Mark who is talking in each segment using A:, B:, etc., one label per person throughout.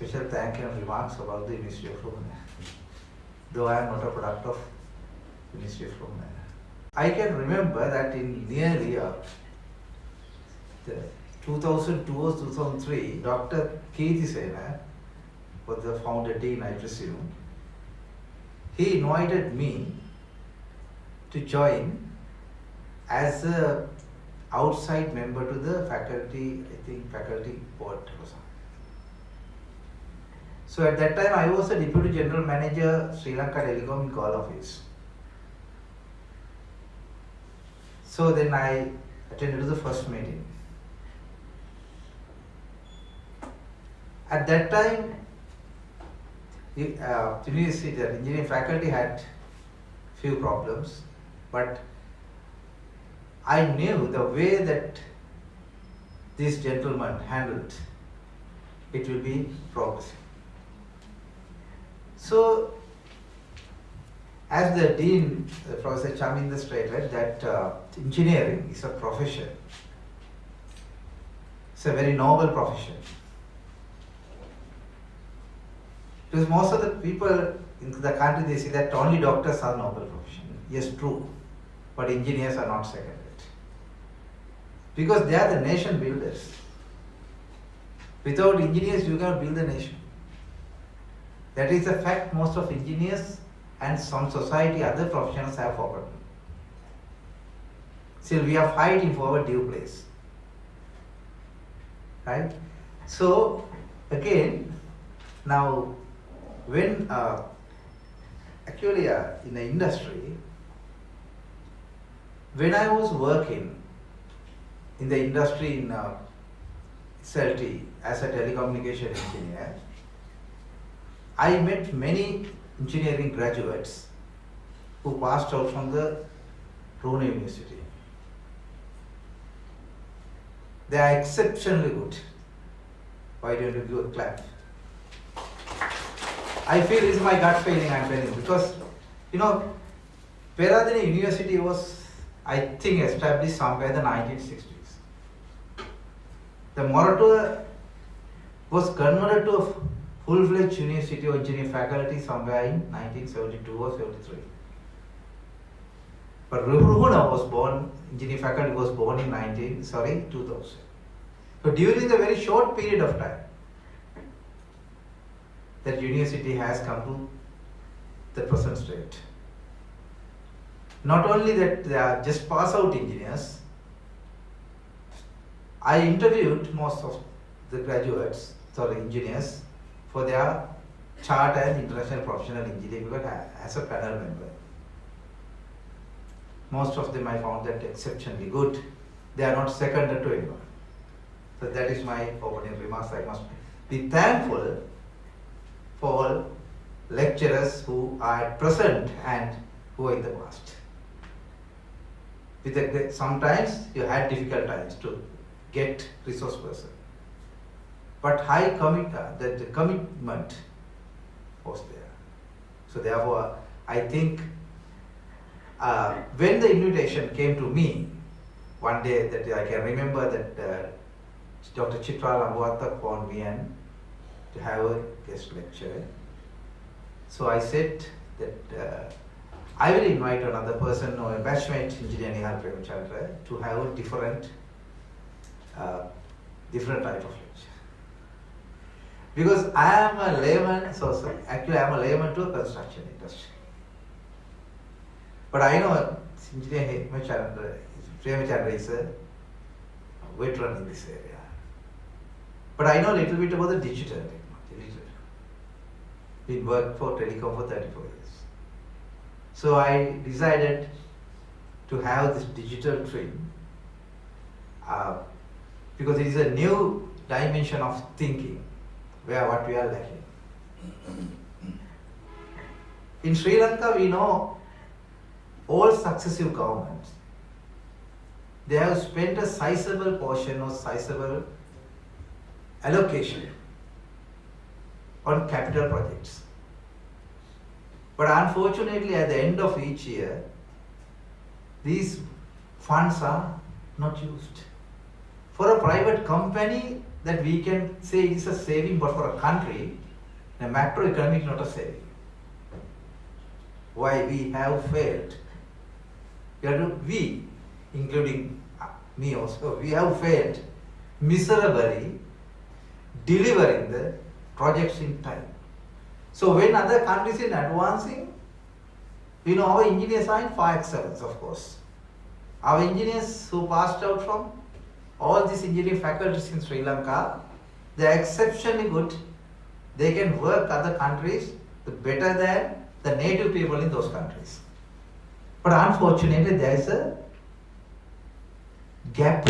A: special thank you and remarks about the Ministry of Home, though I am not a product of Ministry of Home. I can remember that in nearly 2002 or 2003, Dr. Sena was the founder dean, I presume. He invited me to join as a outside member to the faculty, I think faculty board or something. So at that time I was a Deputy General Manager, Sri Lanka Telecom in call office. So then I attended the first meeting. At that time, university, the engineering faculty had few problems, but I knew the way that this gentleman handled it will be progressive. So, as the Dean, Professor Chaminda stated that engineering is a profession. It's a very noble profession. Because most of the people in the country, they say that only doctors are noble profession. Yes, true. But engineers are not second rate. Because they are the nation builders. Without engineers, you cannot build a nation. That is a fact most of engineers and some society, other professionals have forgotten. Still, we are fighting for our due place. Right? So, again, now, when actually in the industry, when I was working in the industry in SLT as a telecommunication engineer, I met many engineering graduates who passed out from the Pune University. They are exceptionally good. Why don't you give a clap? I feel it's my gut feeling I'm telling you, because Peradeniya University was, I think, established somewhere in the 1960s. The Moderator was converted to a full-fledged University of Engineering faculty somewhere in 1972 or 73. But Ruhuna was born, engineering faculty was born in 2000. So during the very short period of time, that university has come to the present state. Not only that they are just pass out engineers, I interviewed most of the engineers for their chart and international professional engineering as a panel member. Most of them I found that exceptionally good. They are not seconded to anyone. So that is my opening remarks. I must be thankful for all lecturers who are present and who are in the past. Sometimes you had difficult times to get resource person, but the commitment was there. So therefore, I think when the invitation came to me one day, that I can remember that Dr. Chitra Lambuata called me and to have a guest lecture. So I said that I will invite another person or a batchmate engineer Nihal Premachandra to have a different type of lecture. Because I am a layman, actually I am a layman to a construction industry. But I know engineer Premachandra is a veteran in this area. But I know a little bit about the digital technology. Been worked for telecom for 34 years. So I decided to have this digital twin because it is a new dimension of thinking what we are lacking. In Sri Lanka, we know all successive governments, they have spent a sizable portion or sizable allocation on capital projects. But unfortunately, at the end of each year, these funds are not used. For a private company, that we can say it is a saving, but for a country, a macroeconomic not a saving. Why we have failed? We, including me also, we have failed miserably delivering the projects in time. So when other countries are advancing, our engineers are in far excellence, of course. Our engineers who passed out from all these engineering faculties in Sri Lanka, they are exceptionally good. They can work other countries better than the native people in those countries. But unfortunately, there is a gap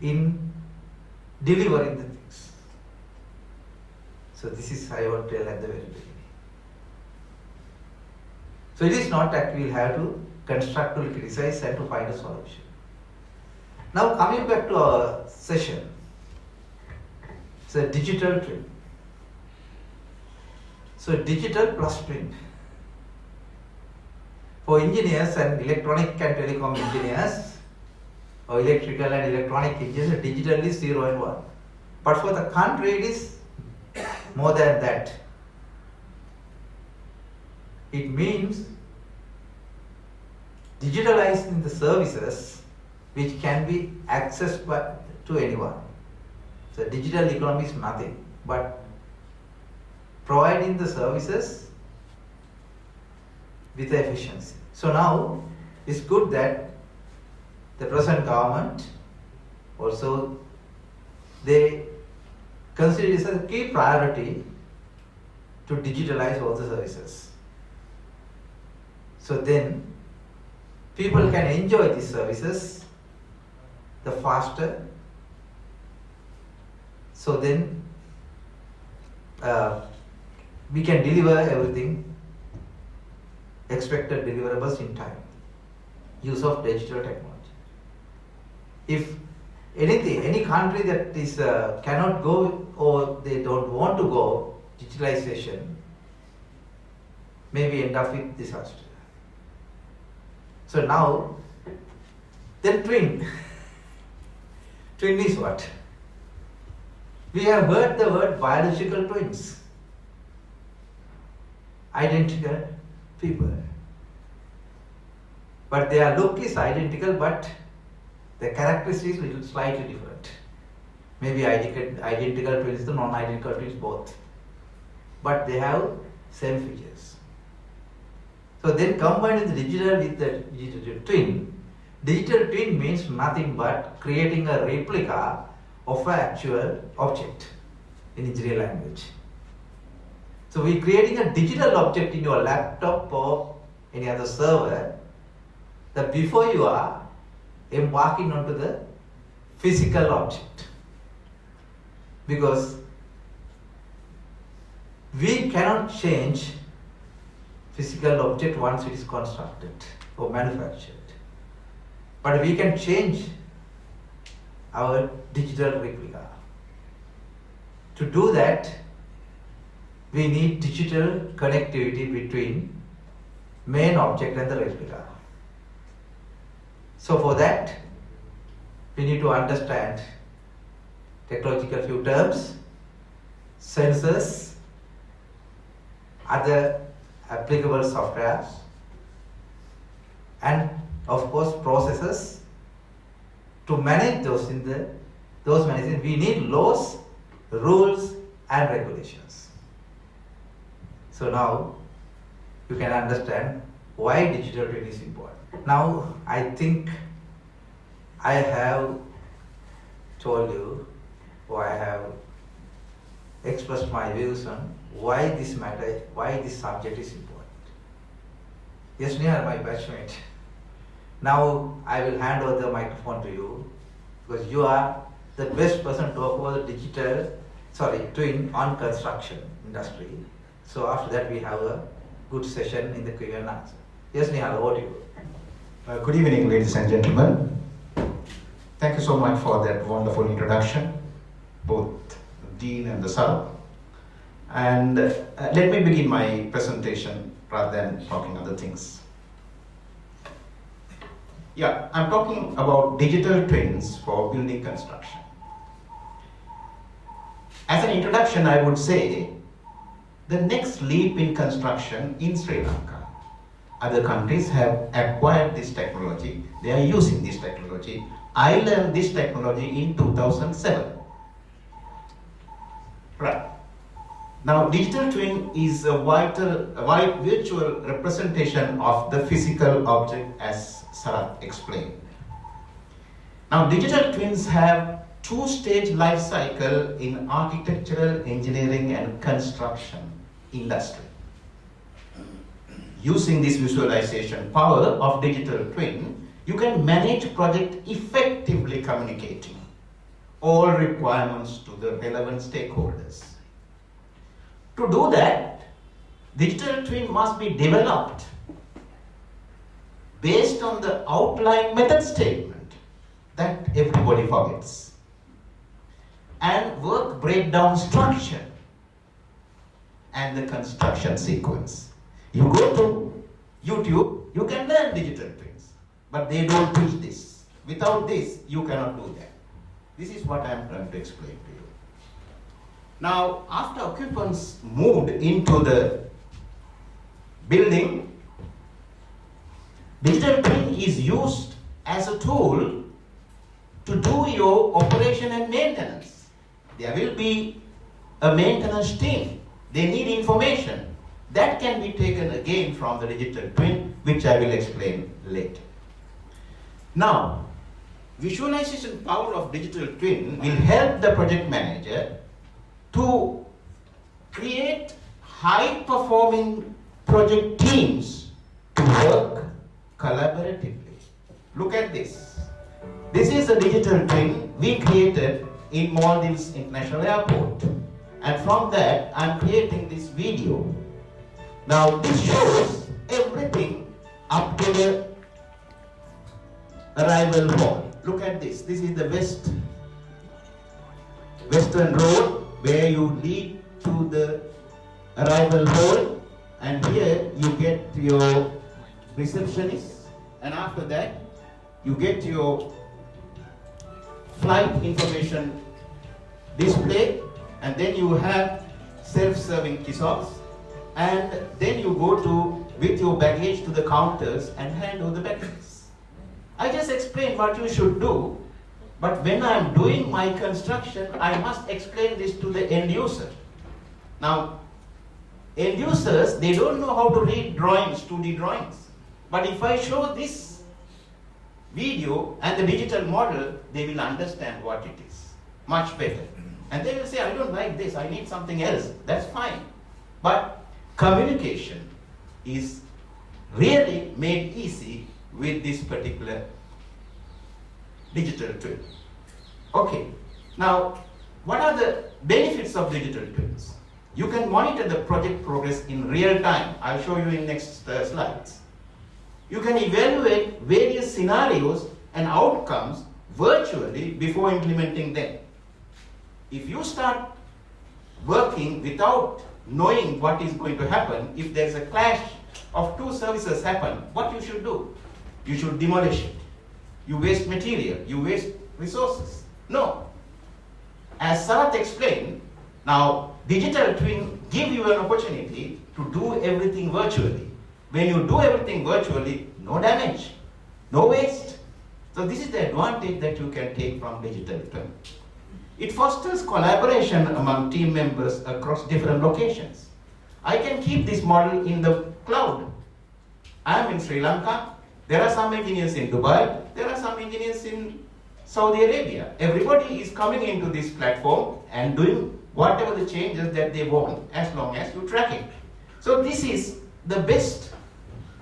A: in delivering the things. So this is I want to tell at the very beginning. So it is not that we will have to constructively criticize and to find a solution. Now coming back to our session, it's a digital twin. So digital plus twin. For engineers and electronic and telecom engineers, or electrical and electronic engineers, digital is 0 and 1. But for the country, it is more than that. It means digitalizing the services which can be accessed to anyone. So digital economy is nothing but providing the services with efficiency. So now it's good that the present government also they consider it as a key priority to digitalize all the services. So then people can enjoy these services the faster. So then we can deliver everything, expected deliverables in time. Use of digital technology. If any country that is cannot go or they don't want to go digitalization, maybe end up with disaster. So now, then twin. Twin is what? We have heard the word biological twins. Identical people. But their look is identical, but the characteristics is little slightly different. Maybe identical twins, the non-identical twins both. But they have same features. So then combining the digital with the digital twin means nothing but creating a replica of an actual object in engineering language. So we're creating a digital object in your laptop or any other server that before you are embarking onto the physical object. Because we cannot change physical object once it is constructed or manufactured. But we can change our digital replica. To do that, we need digital connectivity between main object and the replica. So for that, we need to understand technological few terms, sensors, other applicable softwares, and of course processes. To manage those management, we need laws, rules, and regulations. So now you can understand why digital twin is important. Now I think I have told you, or I have expressed my views on why this matter, why this subject is important. Yes, Nihal, my batchmate. Now I will hand over the microphone to you because you are the best person to talk about the twin on construction industry. So after that we have a good session in the question and answer. Yes, Nihal, over to you.
B: Good evening, ladies and gentlemen. Thank you so much for that wonderful introduction, both Dean and the Sarath. And let me begin my presentation rather than talking other things. Yeah, I'm talking about digital twins for building construction. As an introduction, I would say the next leap in construction in Sri Lanka. Other countries have acquired this technology. They are using this technology. I learned this technology in 2007. Right. Now, digital twin is a wide virtual representation of the physical object, as Sarath explained. Now, digital twins have two-stage life cycle in architectural, engineering, and construction industry. Using this visualization power of digital twin, you can manage project effectively communicating all requirements to the relevant stakeholders. To do that, digital twin must be developed based on the outline method statement that everybody forgets, and work breakdown structure and the construction sequence. You go to YouTube, you can learn digital twins, but they don't teach this. Without this, you cannot do that. This is what I am trying to explain to you. Now, after occupants moved into the building, digital twin is used as a tool to do your operation and maintenance. There will be a maintenance team. They need information. That can be taken again from the digital twin, which I will explain later. Now, visualization power of digital twin will help the project manager to create high-performing project teams to work collaboratively. Look at this. This is a digital twin we created in Maldives International Airport. And from that, I'm creating this video. Now, this shows everything up to the arrival hall. Look at this. This is the western road where you lead to the arrival hall, and here you get your receptionist, and after that you get your flight information display, and then you have self-serving kiosks, and then you go with your baggage to the counters and hand over the baggages. I just explained what you should do, but when I am doing my construction, I must explain this to the end user. Now, end users, they don't know how to read drawings, 2D drawings. But if I show this video and the digital model, they will understand what it is much better. And they will say, I don't like this, I need something else. That's fine. But communication is really made easy with this particular digital twin. Okay, now what are the benefits of digital twins? You can monitor the project progress in real time. I'll show you in next slides. You can evaluate various scenarios and outcomes virtually before implementing them. If you start working without knowing what is going to happen, if there's a clash of two services happen, what you should do? You should demolish it. You waste material, you waste resources. No. As Sarath explained, now digital twin give you an opportunity to do everything virtually. When you do everything virtually, no damage, no waste. So this is the advantage that you can take from digital twin. It fosters collaboration among team members across different locations. I can keep this model in the cloud. I am in Sri Lanka. There are some engineers in Dubai. There are some engineers in Saudi Arabia. Everybody is coming into this platform and doing whatever the changes that they want, as long as you track it. So this is the best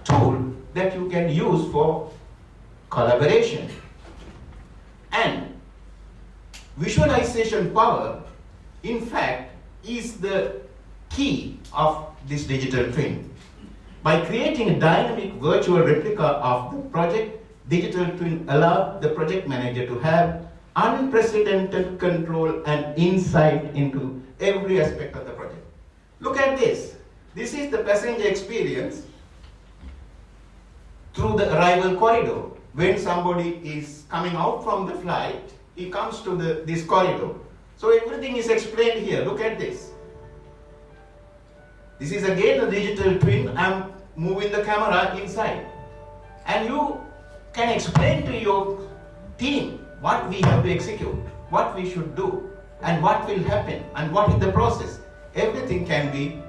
B: tool that you can use for collaboration. And visualization power, in fact, is the key of this digital twin. By creating a dynamic virtual replica of the project, digital twin allows the project manager to have unprecedented control and insight into every aspect of the project. Look at this. This is the passenger experience through the arrival corridor. When somebody is coming out from the flight, he comes to this corridor. So everything is explained here. Look at this. This is again a digital twin. I'm moving the camera inside. And you can explain to your team what we have to execute, what we should do, and what will happen, and what is the process. Everything can be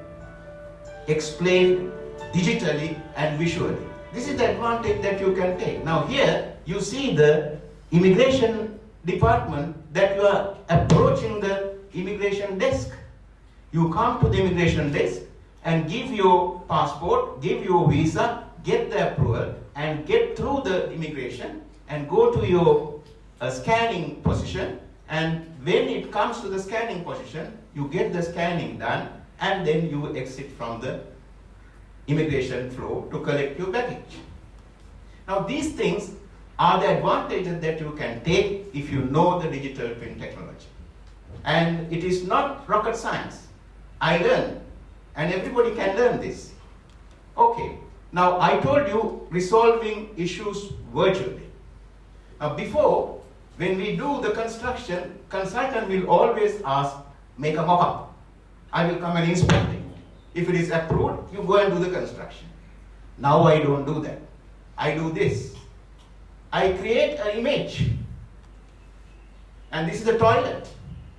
B: explained digitally and visually. This is the advantage that you can take. Now here you see the immigration department that you are approaching the immigration desk. You come to the immigration desk and give your passport, give your visa, get the approval, and get through the immigration and go to your scanning position. And when it comes to the scanning position, you get the scanning done, and then you exit from the immigration flow to collect your baggage. Now these things are the advantages that you can take if you know the digital twin technology. And it is not rocket science. I learned, and everybody can learn this. Okay, now I told you resolving issues virtually. Now before, when we do the construction, consultant will always ask, make a mock-up. I will come and inspect it. If it is approved, you go and do the construction. Now I don't do that. I do this. I create an image. And this is the toilet.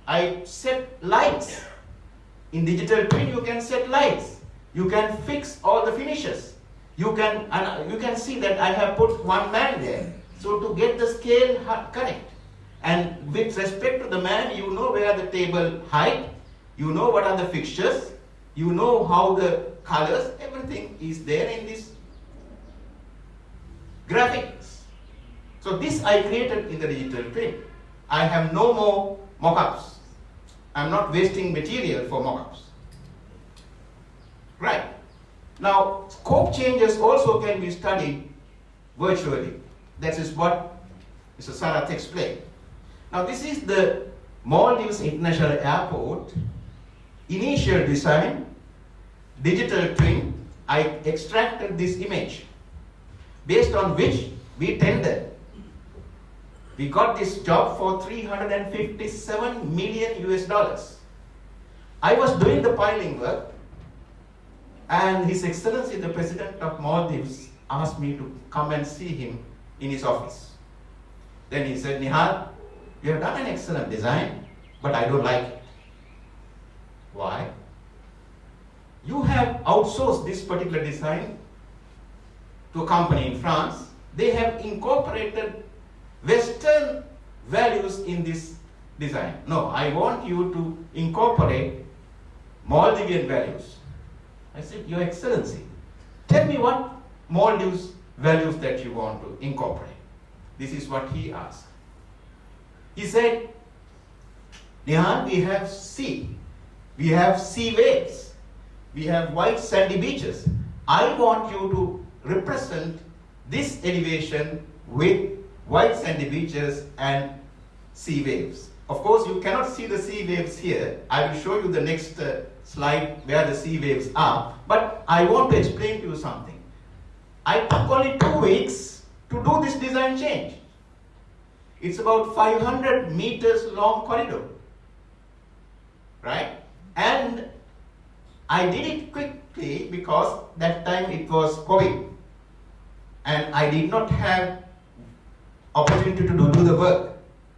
B: I set lights. In digital twin, you can set lights. You can fix all the finishes. You can see that I have put one man there. So to get the scale correct. And with respect to the man, you know where the table height, you know what are the fixtures, you know how the colors, everything is there in this graphics. So this I created in the digital twin. I have no more mock-ups. I'm not wasting material for mock-ups. Right. Now, scope changes also can be studied virtually. That is what Mr. Sarath explained. Now, this is the Maldives International Airport initial design, digital twin. I extracted this image based on which we tendered. We got this job for 357 million US dollars. I was doing the piling work, and His Excellency the President of Maldives asked me to come and see him in his office. Then he said, Nihal, you have done an excellent design, but I don't like it. Why? You have outsourced this particular design to a company in France. They have incorporated Western values in this design. No, I want you to incorporate Maldivian values. I said, Your Excellency, tell me what Maldives values that you want to incorporate. This is what he asked. He said, Nihal, we have sea waves, we have white sandy beaches. I want you to represent this elevation with white sandy beaches and sea waves. Of course, you cannot see the sea waves here. I will show you the next slide where the sea waves are. But I want to explain to you something. I took only 2 weeks to do this design change. It's about 500 meters long corridor. Right? And I did it quickly because that time it was COVID. And I did not have opportunity to do the work.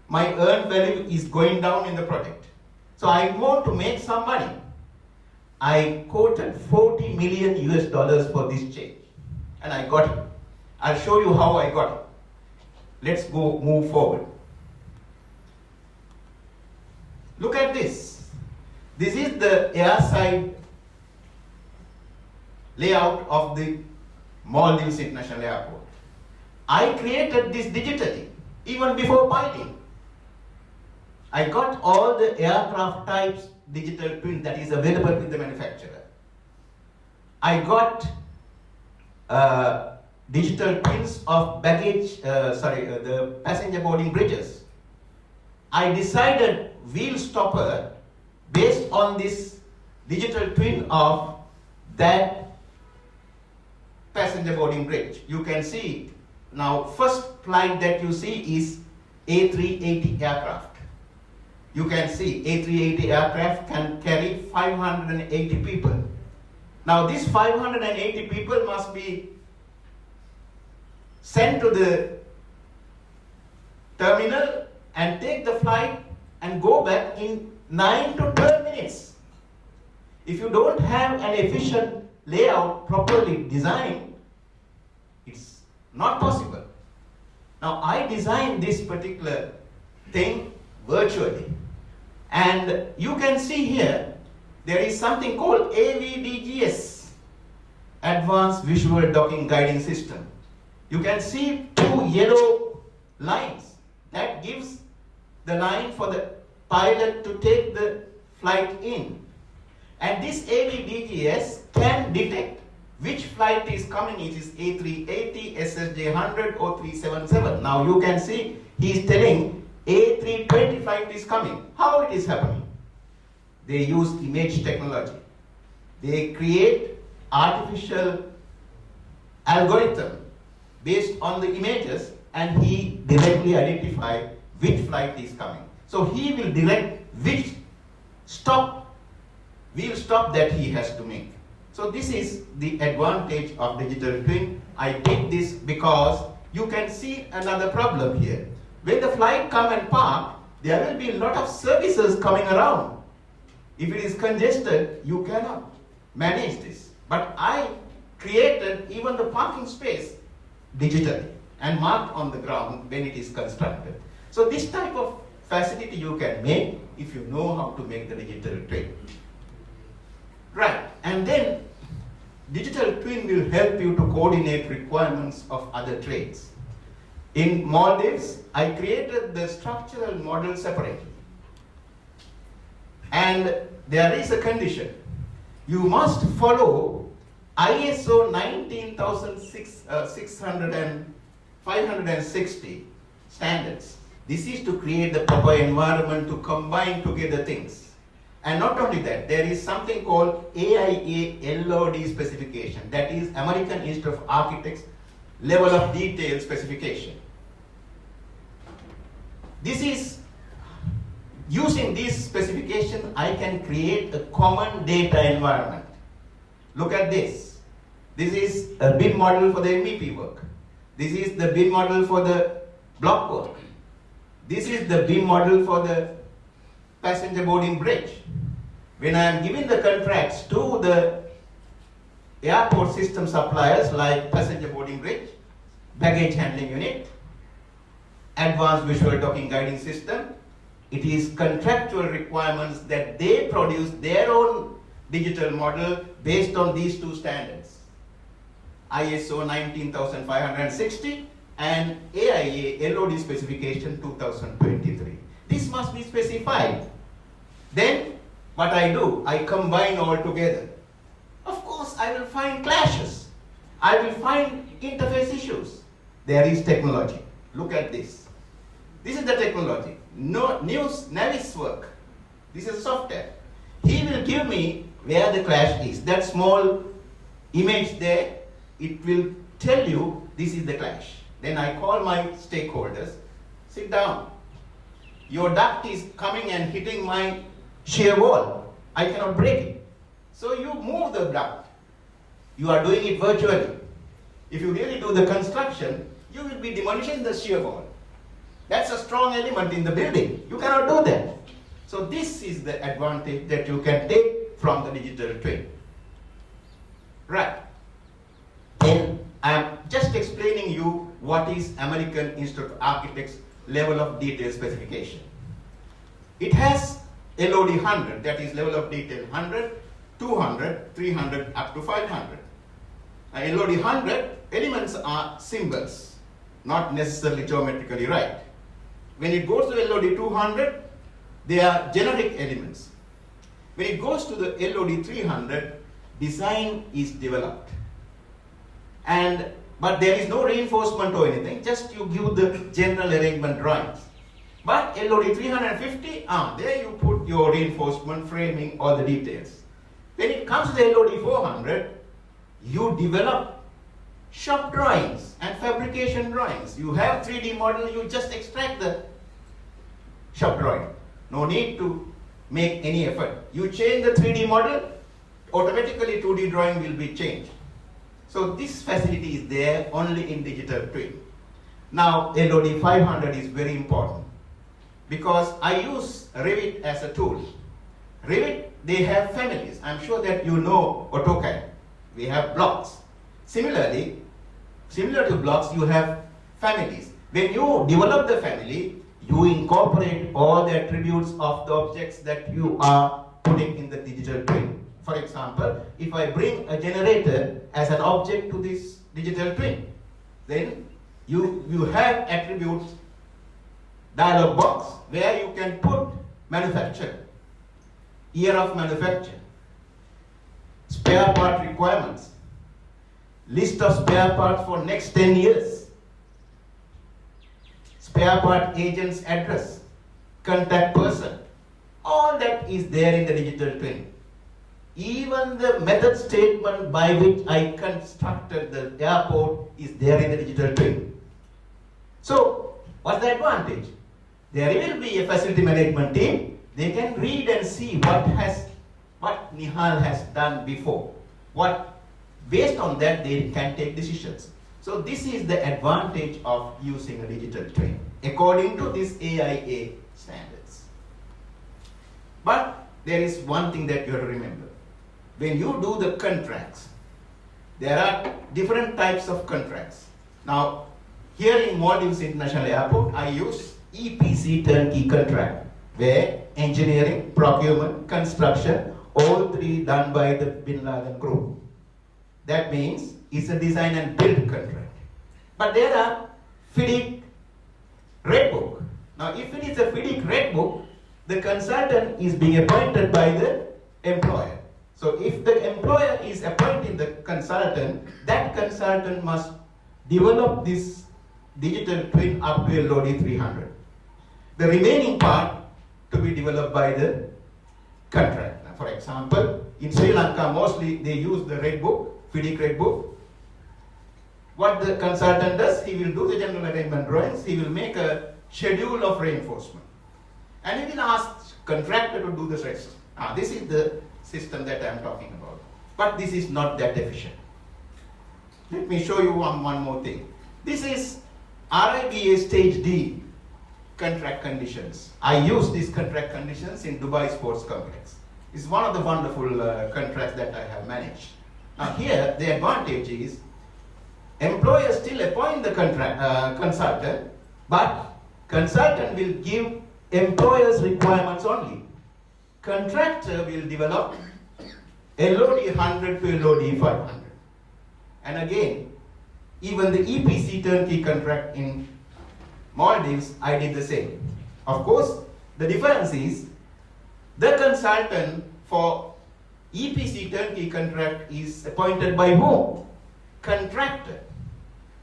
B: My earned value is going down in the project. So I want to make some money. I quoted 40 million US dollars for this change. And I got it. I'll show you how I got it. Let's move forward. Look at this. This is the airside layout of the Maldives International Airport. I created this digitally, even before piloting. I got all the aircraft types digital twin that is available with the manufacturer. I got digital twins of the passenger boarding bridges. I decided wheel stopper based on this digital twin of that passenger boarding bridge. You can see now first flight that you see is A380 aircraft. You can see A380 aircraft can carry 580 people. Now these 580 people must be sent to the terminal and take the flight and go back in 9 to 12 minutes. If you don't have an efficient layout properly designed, it's not possible. Now I designed this particular thing virtually, and you can see here there is something called AVDGS, Advanced Visual Docking Guiding System. You can see 2 yellow lines. That gives the line for the pilot to take the flight in. And this AVDGS can detect which flight is coming. It is A380, SSJ100 or 377. Now you can see he is telling A320 flight is coming. How it is happening? They use image technology. They create artificial algorithm based on the images, and he directly identify which flight is coming. So he will direct which wheel stop that he has to make. So this is the advantage of digital twin. I did this because you can see another problem here. When the flight come and park, there will be a lot of services coming around. If it is congested, you cannot manage this. But I created even the parking space digitally and marked on the ground when it is constructed. So this type of facility you can make if you know how to make the digital twin. Right, and then digital twin will help you to coordinate requirements of other trades. In Maldives, I created the structural model separately. And there is a condition. You must follow ISO 19660 standards. This is to create the proper environment to combine together things. And not only that, there is something called AIA LOD specification, that is American Institute of Architects level of detail specification. This is, using this specification, I can create a common data environment. Look at this. This is a BIM model for the MVP work. This is the BIM model for the block work. This is the BIM model for the passenger boarding bridge. When I am giving the contracts to the airport system suppliers like passenger boarding bridge, baggage handling unit, advanced visual docking guiding system, it is contractual requirements that they produce their own digital model based on these 2 standards, ISO 19560 and AIA LOD specification 2023. This must be specified. Then what I do, I combine all together. Of course, I will find clashes. I will find interface issues. There is technology. Look at this. This is the technology. Navis work. This is software. He will give me where the clash is. That small image there, it will tell you this is the clash. Then I call my stakeholders, sit down. Your duct is coming and hitting my shear wall. I cannot break it. So you move the duct. You are doing it virtually. If you really do the construction, you will be demolishing the shear wall. That's a strong element in the building. You cannot do that. So this is the advantage that you can take from the digital twin. Right. Then I am just explaining you what is American Institute of Architects level of detail specification. It has LOD 100, that is level of detail 100, 200, 300, up to 500. LOD 100, elements are symbols, not necessarily geometrically right. When it goes to LOD 200, they are generic elements. When it goes to the LOD 300, design is developed. But there is no reinforcement or anything, just you give the general arrangement drawings. But LOD 350, there you put your reinforcement, framing, all the details. When it comes to the LOD 400, you develop shop drawings and fabrication drawings. You have 3D model, you just extract the shop drawing. No need to make any effort. You change the 3D model, automatically 2D drawing will be changed. So this facility is there only in digital twin. Now LOD 500 is very important because I use Revit as a tool. Revit, they have families. I'm sure that you know AutoCAD. We have blocks. Similarly, similar to blocks, you have families. When you develop the family, you incorporate all the attributes of the objects that you are putting in the digital twin. For example, if I bring a generator as an object to this digital twin, then you have attributes dialog box where you can put manufacturer, year of manufacture, spare part requirements, list of spare parts for next 10 years, spare part agent's address, contact person. All that is there in the digital twin. Even the method statement by which I constructed the airport is there in the digital twin. So, what's the advantage? There will be a facility management team. They can read and see what Nihal has done before. Based on that, they can take decisions. So this is the advantage of using a digital twin, according to this AIA standards. But there is one thing that you have to remember. When you do the contracts, there are different types of contracts. Now, here in Maldives International Airport, I use EPC turnkey contract, where engineering, procurement, construction, all three done by the Bin Laden group. That means it's a design and build contract. But there are FIDIC Red Book. Now, if it is a FIDIC Red Book, the consultant is being appointed by the employer. So if the employer is appointing the consultant, that consultant must develop this digital twin up to LOD 300. The remaining part to be developed by the contract. Now, for example, in Sri Lanka, mostly they use the Red Book, FIDIC Red Book. What the consultant does, he will do the general arrangement drawings, he will make a schedule of reinforcement. And he will ask contractor to do the rest. This is the system that I am talking about. But this is not that efficient. Let me show you one more thing. This is RIBA Stage D contract conditions. I use these contract conditions in Dubai Sports Complex. It's one of the wonderful contracts that I have managed. Now here, the advantage is employer still appoint the consultant, but consultant will give employer's requirements only. Contractor will develop LOD 100 to LOD 500. And again, even the EPC turnkey contract in Maldives, I did the same. Of course, the difference is the consultant for EPC turnkey contract is appointed by whom? Contractor.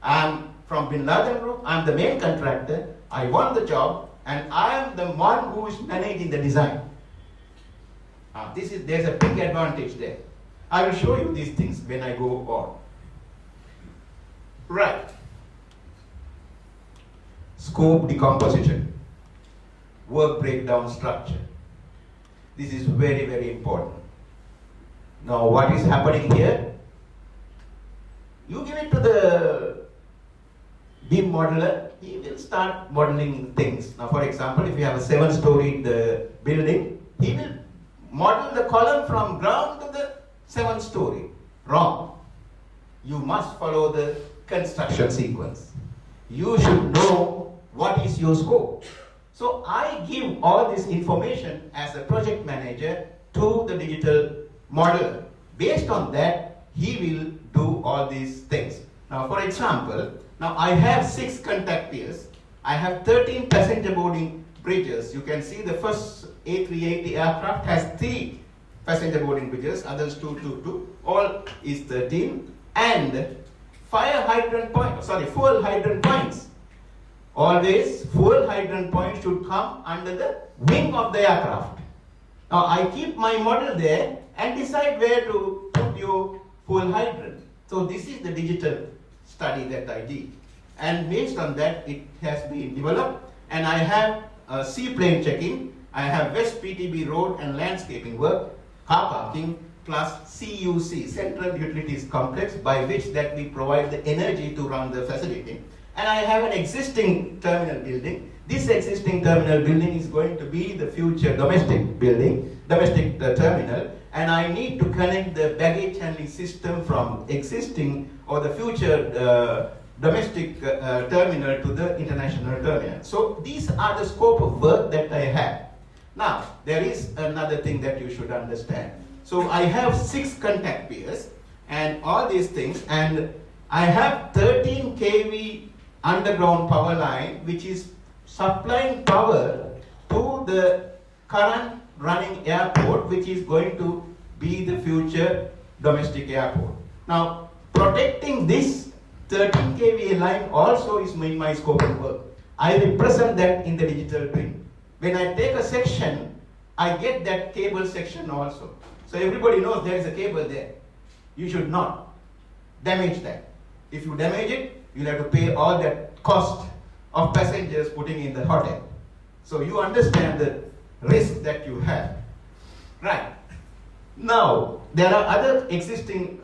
B: I'm from Bin Laden Group, I'm the main contractor, I won the job, and I am the one who is managing the design. There's a big advantage there. I will show you these things when I go on. Right. Scope decomposition, work breakdown structure. This is very, very important. Now, what is happening here? You give it to the beam modeler, he will start modeling things. Now, for example, if you have a 7-story building, he will model the column from ground to the 7th story. Wrong. You must follow the construction sequence. You should know what is your scope. So I give all this information as a project manager to the digital modeler. Based on that, he will do all these things. Now, for example, now I have 6 contact piers. I have 13 passenger boarding bridges. You can see the first A380 aircraft has 3 passenger boarding bridges, others 2. All is 13. And fuel hydrant points. Always fuel hydrant point should come under the wing of the aircraft. Now I keep my model there and decide where to put your fuel hydrant. So this is the digital study that I did. And based on that, it has been developed. And I have a seaplane checking. I have West PTB road and landscaping work, car parking, plus CUC, Central Utilities Complex, by which that we provide the energy to run the facility. And I have an existing terminal building. This existing terminal building is going to be the future domestic building, domestic terminal, and I need to connect the baggage handling system from existing or the future domestic terminal to the international terminal. So these are the scope of work that I have. Now, there is another thing that you should understand. So I have 6 contact piers and all these things, and I have 13 kV underground power line which is supplying power to the current running airport, which is going to be the future domestic airport. Now, protecting this 13 kV line also is in my scope of work. I represent that in the digital twin. When I take a section, I get that cable section also. So everybody knows there is a cable there. You should not damage that. If you damage it, you'll have to pay all that cost of passengers putting in the hotel. So you understand the risk that you have. Right. Now, there are other existing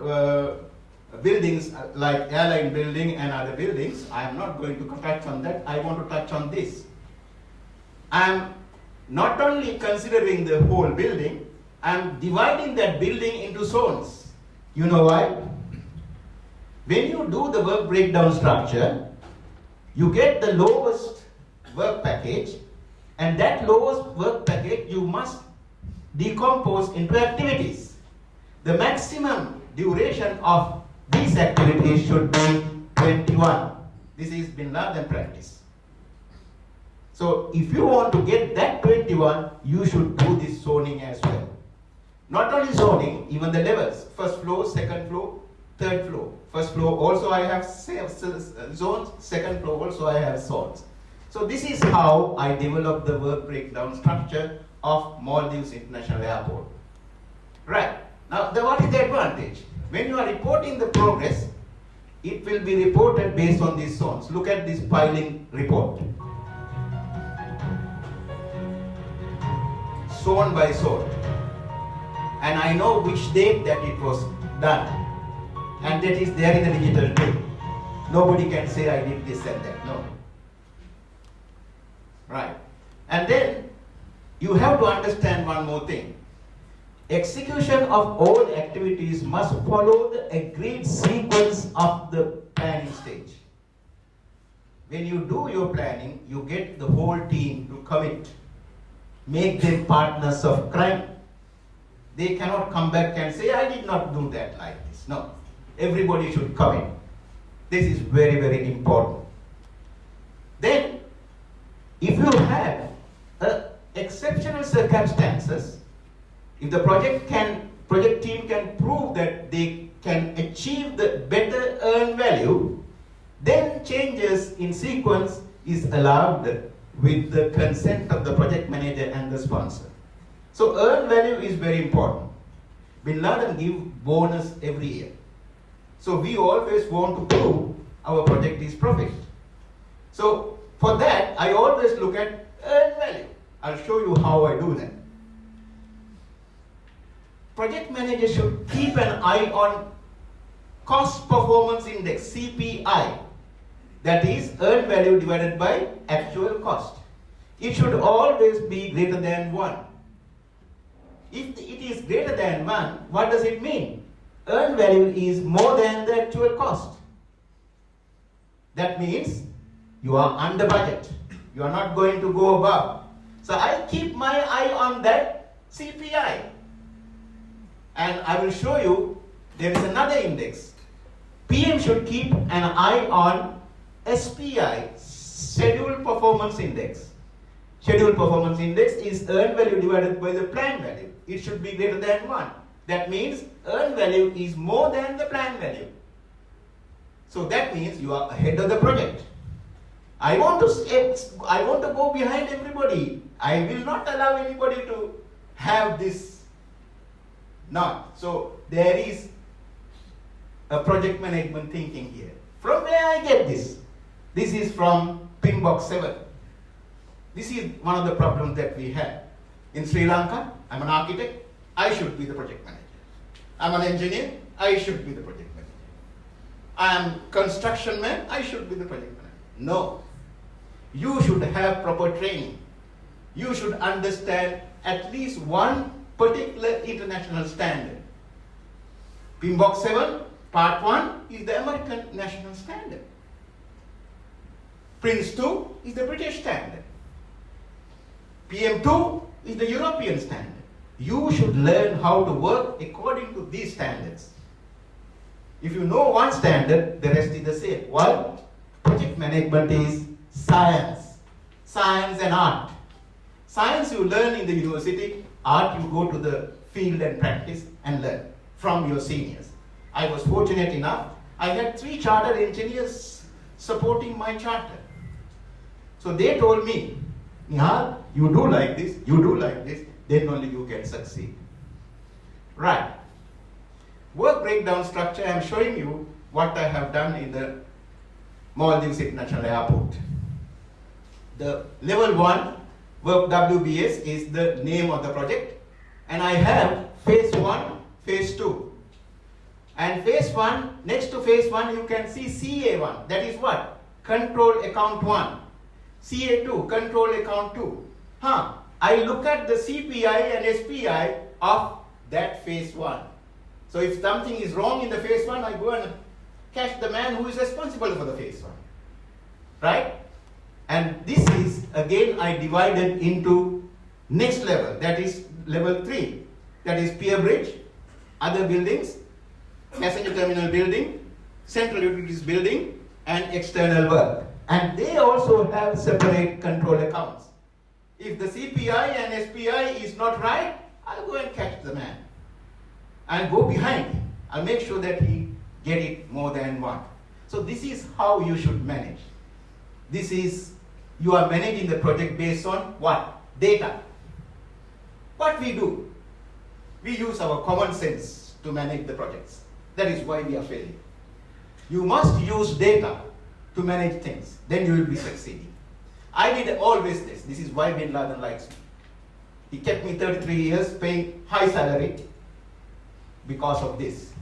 B: buildings like airline building and other buildings. I am not going to touch on that. I want to touch on this. I am not only considering the whole building, I am dividing that building into zones. You know why? When you do the work breakdown structure, you get the lowest work package, and that lowest work package you must decompose into activities. The maximum duration of these activities should be 21. This is Bin Laden practice. So if you want to get that 21, you should do this zoning as well. Not only zoning, even the levels. First floor, second floor, third floor. First floor also I have zones, second floor also I have zones. So this is how I develop the work breakdown structure of Maldives International Airport. Right. Now, what is the advantage? When you are reporting the progress, it will be reported based on these zones. Look at this piling report. Zone by zone. And I know which date that it was done. And that is there in the digital twin. Nobody can say I did this and that. No. Right. And then you have to understand one more thing. Execution of all activities must follow the agreed sequence of the planning stage. When you do your planning, you get the whole team to commit. Make them partners of crime. They cannot come back and say, I did not do that like this. No. Everybody should commit. This is very, very important. Then, if you have exceptional circumstances, if the project team can prove that they can achieve the better earned value, then changes in sequence is allowed with the consent of the project manager and the sponsor. So earned value is very important. Bin Laden give bonus every year. So we always want to prove our project is profit. So for that, I always look at earned value. I'll show you how I do that. Project manager should keep an eye on cost performance index, CPI. That is earned value divided by actual cost. It should always be greater than 1. If it is greater than 1, what does it mean? Earned value is more than the actual cost. That means you are under budget. You are not going to go above. So I keep my eye on that CPI. And I will show you there is another index. PM should keep an eye on SPI, Schedule Performance Index. Schedule Performance Index is earned value divided by the planned value. It should be greater than 1. That means earned value is more than the planned value. So that means you are ahead of the project. I want to go behind everybody. I will not allow anybody to have this not. So there is a project management thinking here. From where I get this? This is from Pinbox 7. This is one of the problems that we have. In Sri Lanka, I'm an architect, I should be the project manager. I'm an engineer, I should be the project manager. I'm construction man, I should be the project manager. No. You should have proper training. You should understand at least one particular international standard. PMBOK 7, Part 1 is the American national standard. Prince 2 is the British standard. PM2 is the European standard. You should learn how to work according to these standards. If you know one standard, the rest is the same. Why? Project management is science. Science and art. Science you learn in the university, art you go to the field and practice and learn from your seniors. I was fortunate enough, I had 3 chartered engineers supporting my charter. So they told me, Nihal, you do like this, then only you can succeed. Right. Work breakdown structure, I am showing you what I have done in the Maldives International Airport. The level 1 work WBS is the name of the project, and I have phase 1, phase 2. And phase 1, next to phase 1 you can see CA1, that is what? Control account 1. CA2, control account 2. I look at the CPI and SPI of that phase 1. So if something is wrong in the phase 1, I go and catch the man who is responsible for the phase 1. Right? And this is, again, I divided into next level, that is level 3. That is pier bridge, other buildings, passenger terminal building, central utilities building, and external work. And they also have separate control accounts. If the CPI and SPI is not right, I'll go and catch the man. I'll go behind him. I'll make sure that he get it more than one. So this is how you should manage. This is, you are managing the project based on what? Data. What we do? We use our common sense to manage the projects. That is why we are failing. You must use data to manage things. Then you will be succeeding. I did always this. This is why Bin Laden likes me. He kept me 33 years paying high salary because of this.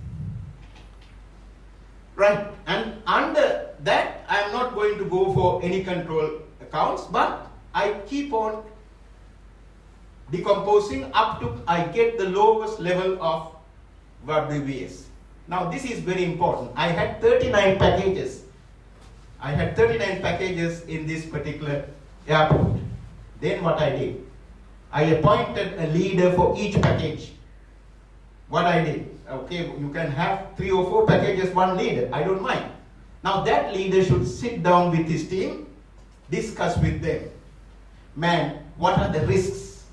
B: Right? And under that, I am not going to go for any control accounts, but I keep on decomposing up to I get the lowest level of WBS. Now this is very important. I had 39 packages. I had 39 packages in this particular airport. Then what I did, I appointed a leader for each package. What I did, okay, you can have 3 or 4 packages, one leader, I don't mind. Now that leader should sit down with his team, discuss with them. Man, what are the risks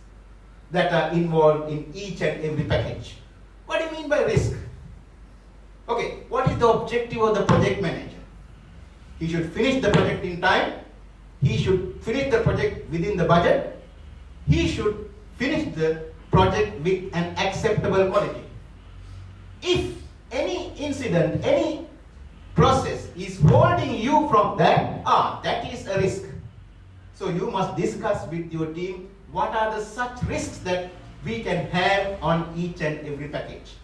B: that are involved in each and every package? What do you mean by risk? Okay, what is the objective of the project manager? He should finish the project in time. He should finish the project within the budget. He should finish the project with an acceptable quality. If any incident, any process is holding you from that, that is a risk. So you must discuss with your team what are the such risks that we can have on each and every package.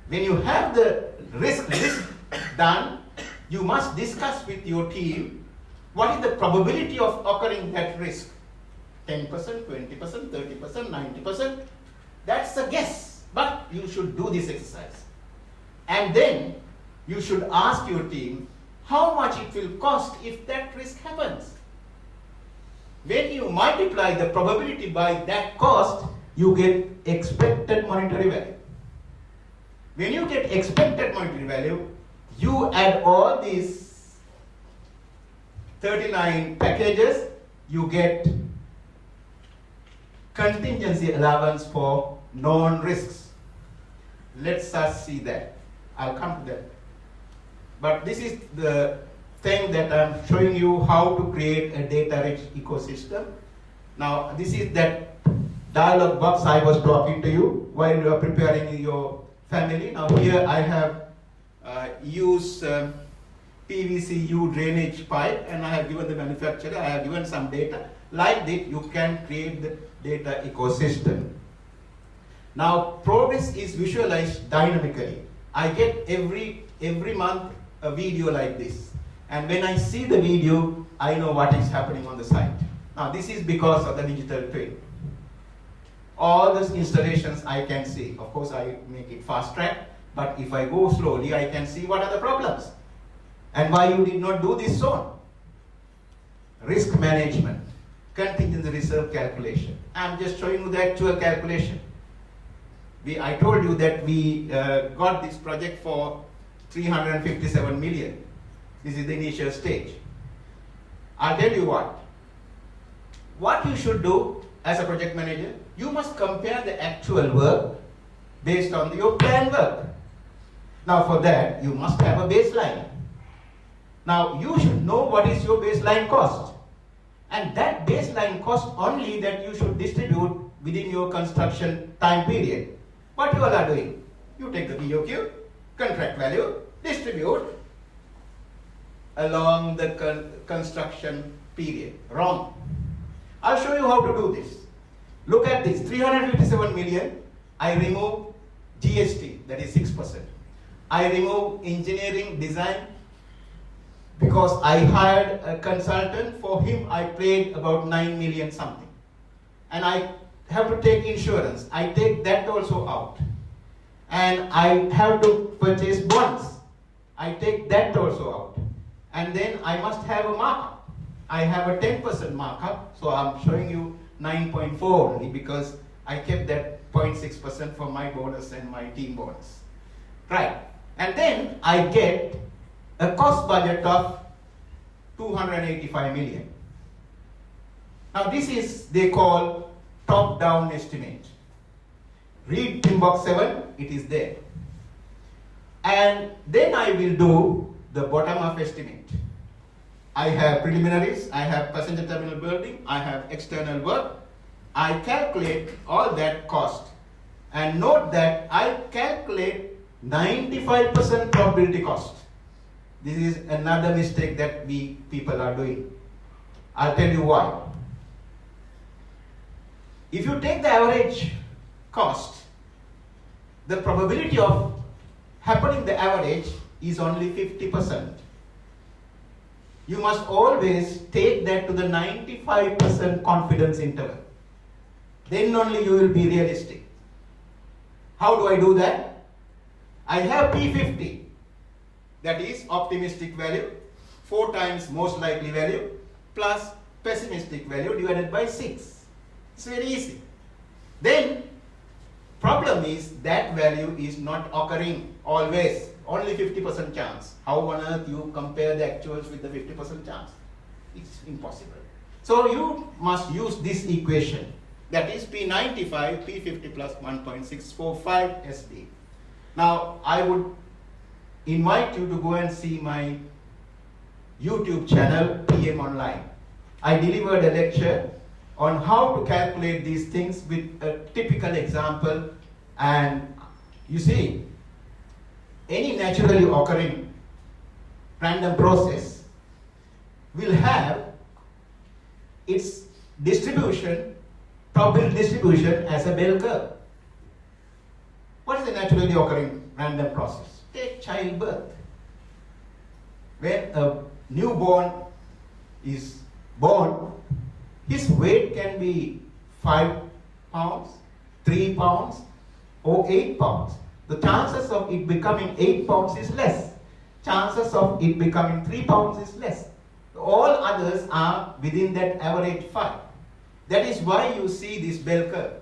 B: When you have the risk list done, you must discuss with your team what is the probability of occurring that risk. 10%, 20%, 30%, 90%. That's a guess, but you should do this exercise. And then you should ask your team how much it will cost if that risk happens. When you multiply the probability by that cost, you get expected monetary value. When you get expected monetary value, you add all these 39 packages, you get contingency allowance for known risks. Let's us see that. I'll come to that. But this is the thing that I'm showing you how to create a data-rich ecosystem. Now, this is that dialog box I was talking to you while you are preparing your family. Now, here I have used PVCU drainage pipe, and I have given the manufacturer, I have given some data. Like that, you can create the data ecosystem. Now, progress is visualized dynamically. I get every month a video like this. And when I see the video, I know what is happening on the site. Now, this is because of the digital twin. All those installations I can see. Of course, I make it fast track, but if I go slowly, I can see what are the problems and why you did not do this soon. Risk management, contingency reserve calculation. I'm just showing you the actual calculation. I told you that we got this project for 357 million. This is the initial stage. I'll tell you what. What you should do as a project manager, you must compare the actual work based on your planned work. Now for that, you must have a baseline. Now you should know what is your baseline cost. And that baseline cost only that you should distribute within your construction time period. What you all are doing? You take the BOQ, contract value, distribute along the construction period. Wrong. I'll show you how to do this. Look at this, 357 million, I remove GST, that is 6%. I remove engineering design because I hired a consultant. For him, I paid about 9 million something. And I have to take insurance. I take that also out. And I have to purchase bonds. I take that also out. And then I must have a markup. I have a 10% markup, so I'm showing you 9.4 only because I kept that 0.6% for my bonus and my team bonus. Right. And then I get a cost budget of 285 million. Now this is, they call top-down estimate. Read in box 7, it is there. And then I will do the bottom-up estimate. I have preliminaries, I have passenger terminal building, I have external work. I calculate all that cost. And note that I calculate 95% probability cost. This is another mistake that we people are doing. I'll tell you why. If you take the average cost, the probability of happening the average is only 50%. You must always take that to the 95% confidence interval. Then only you will be realistic. How do I do that? I have P50, that is optimistic value, 4 times most likely value, plus pessimistic value divided by 6. It's very easy. Then, problem is that value is not occurring always, only 50% chance. How on earth you compare the actuals with the 50% chance? It's impossible. So you must use this equation. That is P95, P50 plus 1.645 SD. Now, I would invite you to go and see my YouTube channel, PM Online. I delivered a lecture on how to calculate these things with a typical example. And you see, any naturally occurring random process will have its distribution, probability distribution as a bell curve. What is a naturally occurring random process? Take childbirth. When a newborn is born, his weight can be 5 pounds, 3 pounds, or 8 pounds. The chances of it becoming 8 pounds is less. Chances of it becoming 3 pounds is less. All others are within that average 5. That is why you see this bell curve.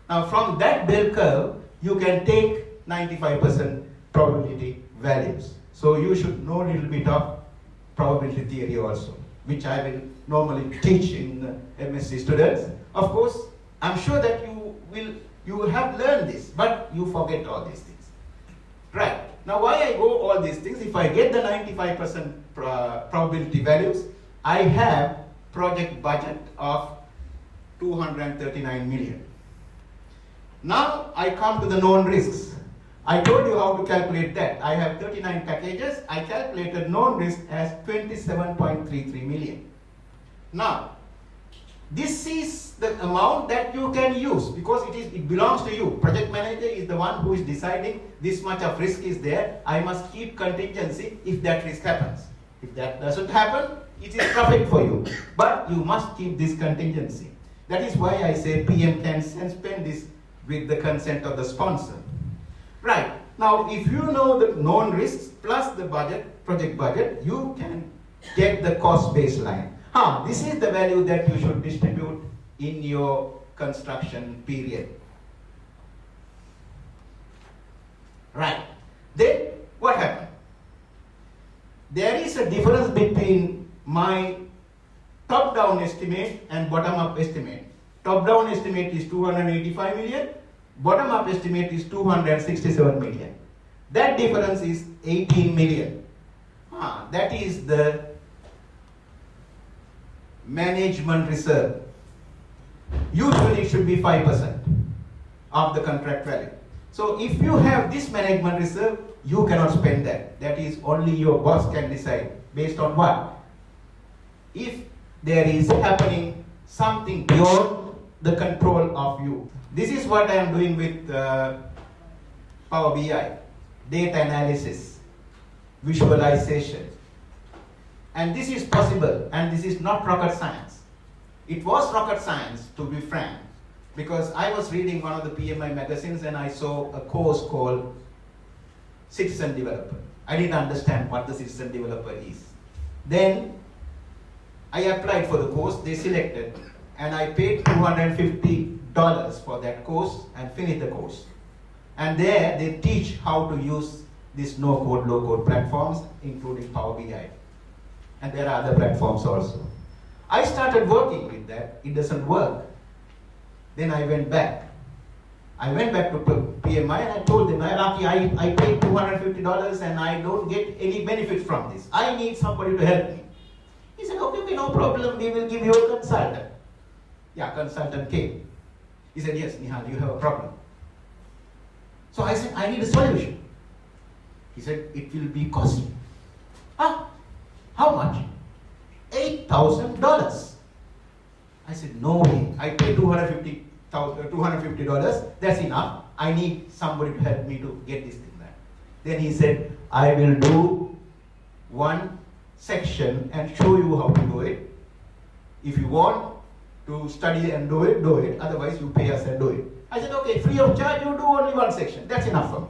B: Now from that bell curve, you can take 95% probability values. So you should know a little bit of probability theory also, which I will normally teach in MSc students. Of course, I'm sure that you have learned this, but you forget all these things. Right. Now why I go all these things? If I get the 95% probability values, I have project budget of 239 million. Now I come to the known risks. I told you how to calculate that. I have 39 packages. I calculated known risk as 27.33 million. Now, This is the amount that you can use because it belongs to you. Project manager is the one who is deciding this much of risk is there. I must keep contingency if that risk happens. If that doesn't happen, it is profit for you. But you must keep this contingency. That is why I say PM can spend this with the consent of the sponsor. Right. Now, if you know the known risks plus the budget, project budget, you can get the cost baseline. This is the value that you should distribute in your construction period. Right. Then what happened? There is a difference between my top-down estimate and bottom-up estimate. Top-down estimate is 285 million, bottom-up estimate is 267 million. That difference is 18 million. That is the management reserve. Usually it should be 5% of the contract value. So if you have this management reserve, you cannot spend that. That is only your boss can decide. Based on what? If there is happening something beyond the control of you. This is what I am doing with Power BI. Data analysis, visualization. And this is possible, and this is not rocket science. It was rocket science, to be frank, because I was reading one of the PMI magazines and I saw a course called Citizen Developer. I didn't understand what the Citizen Developer is. Then I applied for the course, they selected, and I paid $250 for that course and finished the course. And there they teach how to use these no-code, low-code platforms, including Power BI. And there are other platforms also. I started working with that. It doesn't work. Then I went back. I went back to PMI and I told them, I paid $250 and I don't get any benefit from this. I need somebody to help me. He said, okay, no problem. We will give you a consultant. Yeah, consultant came. He said, yes, Nihal, you have a problem. So I said, I need a solution. He said, it will be costly. How much? $8,000. I said, no way. I paid $250. That's enough. I need somebody to help me to get this thing done. Then he said, I will do one section and show you how to do it. If you want to study and do it, do it. Otherwise, you pay us and do it. I said, okay, free of charge, you do only one section. That's enough for me.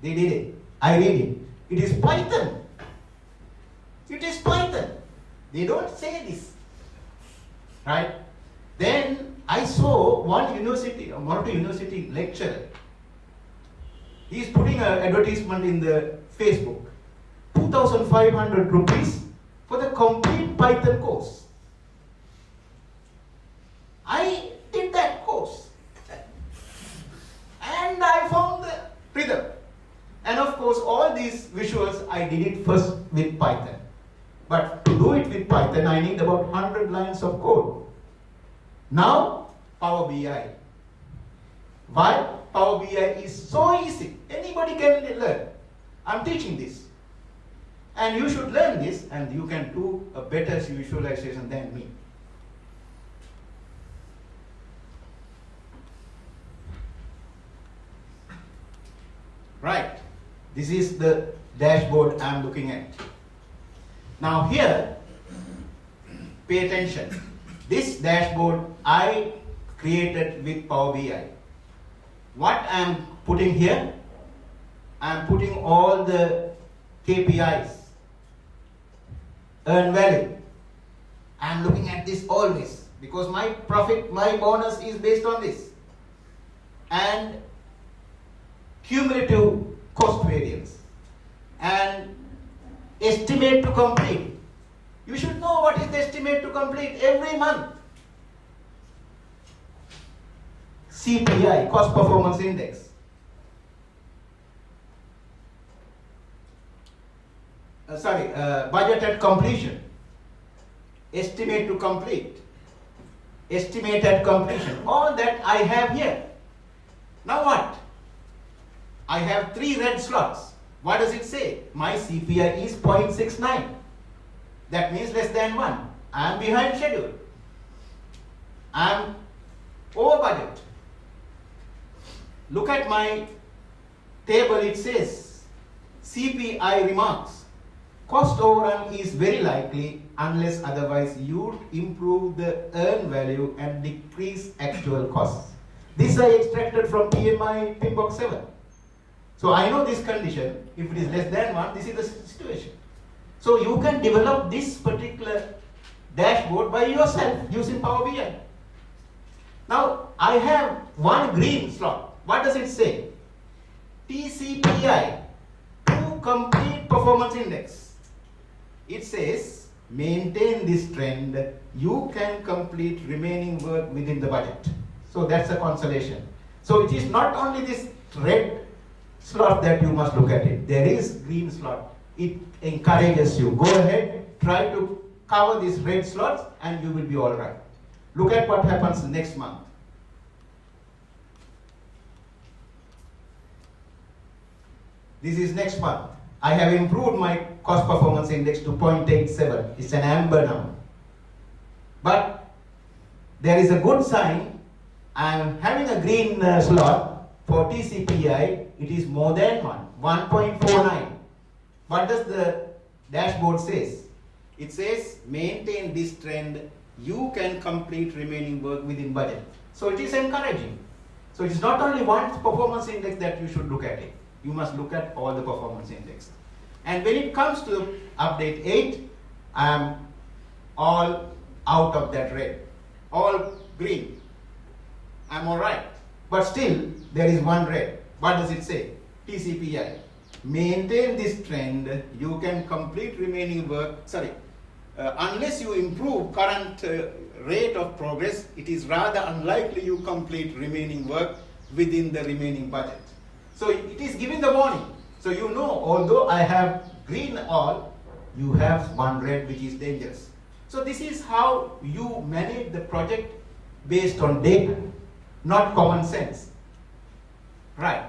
B: They did it. I read it. It is Python. It is Python. They don't say this. Right? Then I saw one university lecturer. He is putting an advertisement in the Facebook. 2,500 rupees for the complete Python course. I did that course. And I found the rhythm. And of course, all these visuals, I did it first with Python. But to do it with Python, I need about 100 lines of code. Now, Power BI. Why? Power BI is so easy. Anybody can learn. I'm teaching this. And you should learn this, and you can do a better visualization than me. Right. This is the dashboard I'm looking at. Now here, pay attention. This dashboard I created with Power BI. What I'm putting here, I'm putting all the KPIs, earn value. I'm looking at this always because my profit, my bonus is based on this. And cumulative cost variance and estimate to complete. You should know what is the estimate to complete every month. CPI, cost performance index. Budget at completion. Estimate to complete. Estimate at completion. All that I have here. Now what? I have 3 red slots. What does it say? My CPI is 0.69. That means less than 1. I am behind schedule. I am over budget. Look at my table, it says CPI remarks. Cost overrun is very likely unless otherwise you improve the earn value and decrease actual costs. This I extracted from PMI PIMBOK 7. So I know this condition, if it is less than 1, this is the situation. So you can develop this particular dashboard by yourself using Power BI. Now I have one green slot. What does it say? TCPI, to complete performance index. It says, maintain this trend, you can complete remaining work within the budget. So that's a consolation. So it is not only this red slot that you must look at it. There is green slot. It encourages you. Go ahead, try to cover these red slots and you will be all right. Look at what happens next month. This is next month. I have improved my cost performance index to 0.87. It's an amber now. But there is a good sign. I am having a green slot for TCPI. It is more than 1.49. What does the dashboard says? It says maintain this trend. You can complete remaining work within budget. So it is encouraging. So it is not only one performance index that you should look at it. You must look at all the performance index. And when it comes to update 8, I am all out of that red, all green. I'm all right. But still, there is one red. What does it say? TCPI. Maintain this trend, you can complete remaining work. Unless you improve current rate of progress, it is rather unlikely you complete remaining work within the remaining budget. So it is giving the warning. So you know, although I have green all, you have one red which is dangerous. So this is how you manage the project based on data, not common sense. Right.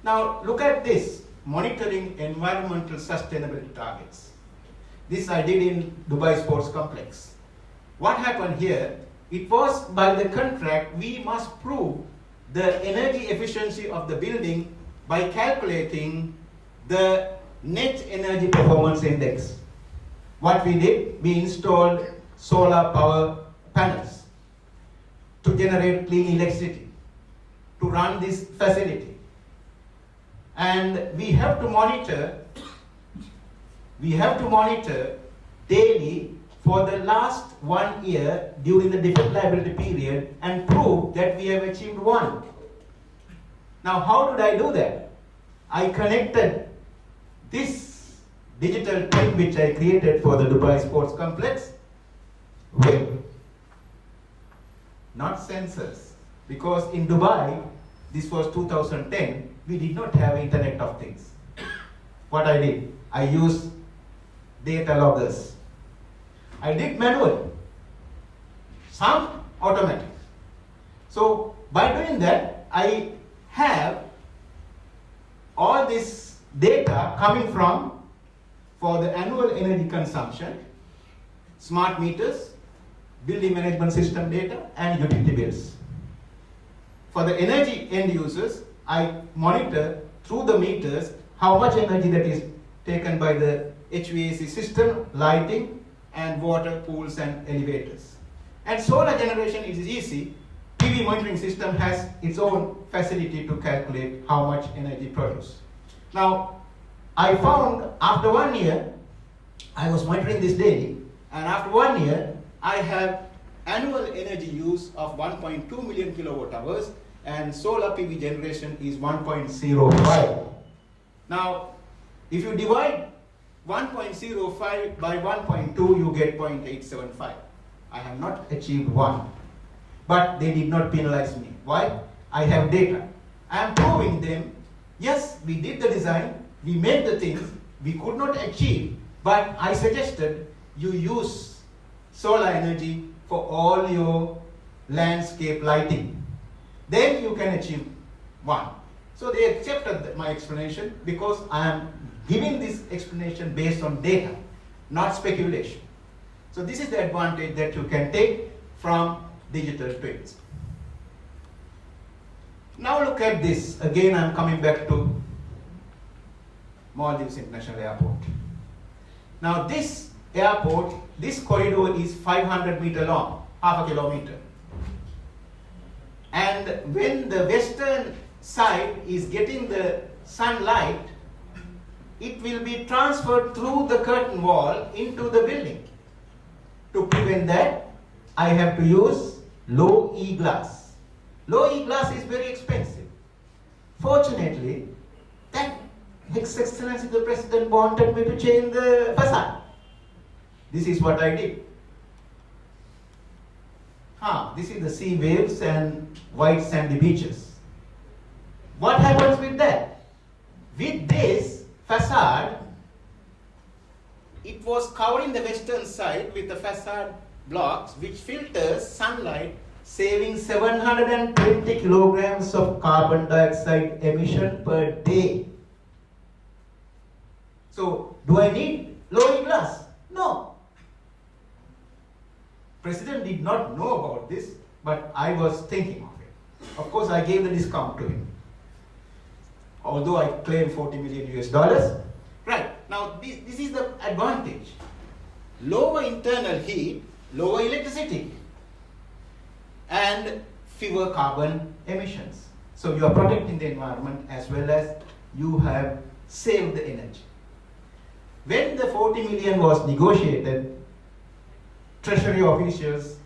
B: Now look at this, monitoring environmental sustainability targets. This I did in Dubai Sports Complex. What happened here, it was by the contract we must prove the energy efficiency of the building by calculating the net energy performance index. What we did, we installed solar power panels to generate clean electricity, to run this facility. And we have to monitor daily for the last 1 year during the defect liability period and prove that we have achieved 1. Now how did I do that? I connected this digital twin which I created for the Dubai Sports Complex with not sensors, because in Dubai, this was 2010, we did not have Internet of Things. What I did, I used data loggers. I did manual, some automatic. So by doing that, I have all this data coming from for the annual energy consumption, smart meters, building management system data, and utility bills. For the energy end users, I monitor through the meters how much energy that is taken by the HVAC system, lighting, and water, pools, and elevators. And solar generation is easy. PV monitoring system has its own facility to calculate how much energy produced. Now, I found after 1 year, I was monitoring this daily, and after 1 year, I have annual energy use of 1.2 million kilowatt hours, and solar PV generation is 1.05. Now, if you divide 1.05 by 1.2, you get 0.875. I have not achieved 1. But they did not penalize me. Why? I have data. I am proving them, yes, we did the design, we made the things, we could not achieve, but I suggested you use solar energy for all your landscape lighting. Then you can achieve 1. So they accepted my explanation because I am giving this explanation based on data, not speculation. So this is the advantage that you can take from digital twins. Now look at this. Again, I'm coming back to Maldives International Airport. Now this airport, this corridor is 500 meters long, half a kilometer. And when the western side is getting the sunlight, it will be transferred through the curtain wall into the building. To prevent that, I have to use low E glass. Low E glass is very expensive. Fortunately, that His Excellency the President wanted me to change the facade. This is what I did. This is the sea waves and white sandy beaches. What happens with that? With this facade, it was covering the western side with the facade blocks which filters sunlight, saving 720 kilograms of carbon dioxide emission per day. So, do I need low E glass? No. President did not know about this, but I was thinking of it. Of course, I gave the discount to him. Although I claim 40 million US dollars. Right, now this is the advantage. Lower internal heat, lower electricity, and fewer carbon emissions. So you are protecting the environment as well as you have saved the energy. When the 40 million was negotiated, Treasury officials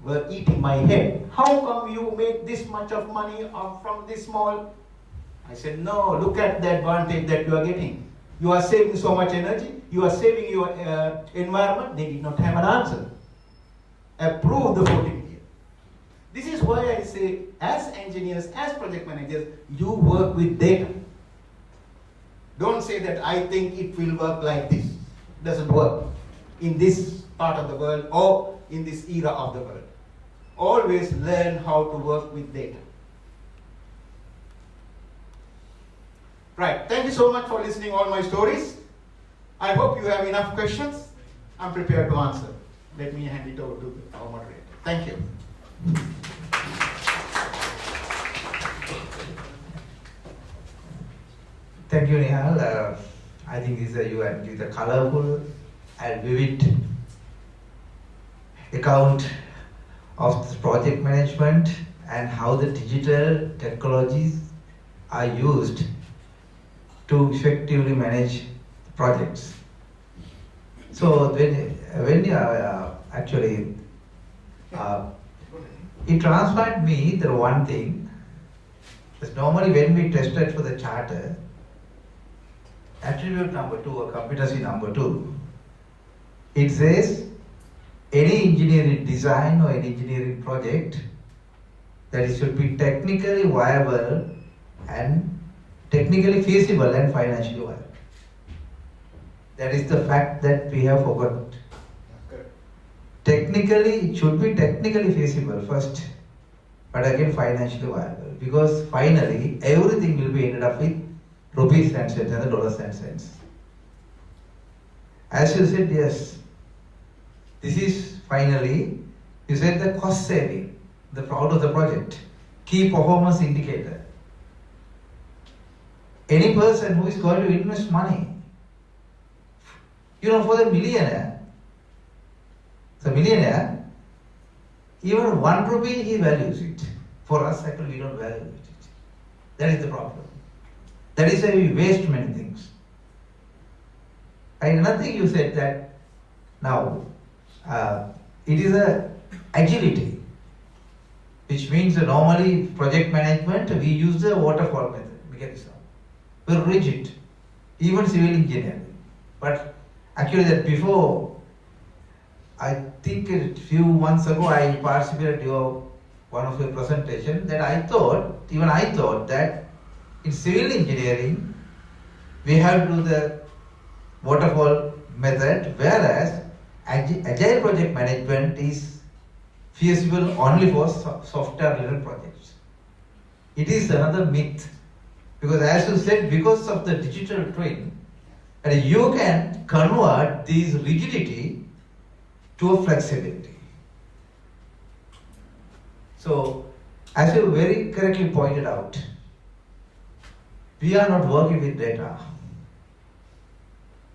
B: were eating my head. How come you make this much of money from this small? I said, no, look at the advantage that you are getting. You are saving so much energy, you are saving your environment. They did not have an answer. Approve the 40 million. This is why I say, as engineers, as project managers, you work with data. Don't say that I think it will work like this. It doesn't work in this part of the world or in this era of the world. Always learn how to work with data. Right, thank you so much for listening all my stories. I hope you have enough questions. I'm prepared to answer. Let me hand it over to our moderator. Thank you.
A: Thank you, Nihal. I think this you give the colorful and vivid account of the project management and how the digital technologies are used to effectively manage projects. So when you actually it transferred me the one thing. Because normally when we tested for the charter, attribute number 2 or competency number 2, it says any engineering design or any engineering project that it should be technically viable and technically feasible and financially viable. That is the fact that we have forgotten. Technically, it should be technically feasible first, but again financially viable. Because finally, everything will be ended up with rupees and cents and the dollars and cents. As you said, yes, this is finally, you said the cost saving, out of the project, key performance indicator. Any person who is going to invest money, for the millionaire, even 1 rupee he values it. For us, actually, we don't value it. That is the problem. That is why we waste many things. And another thing you said that now it is a agility, which means that normally project management we use the waterfall mechanism. We're rigid, even civil engineering. But actually, that before, I think a few months ago, I participated in one of your presentation that I thought that in civil engineering, we have to do the waterfall method, whereas agile project management is feasible only for software-related projects. It is another myth, because as you said, because of the digital twin, you can convert these rigidity to a flexibility. So, as you very correctly pointed out, we are not working with data.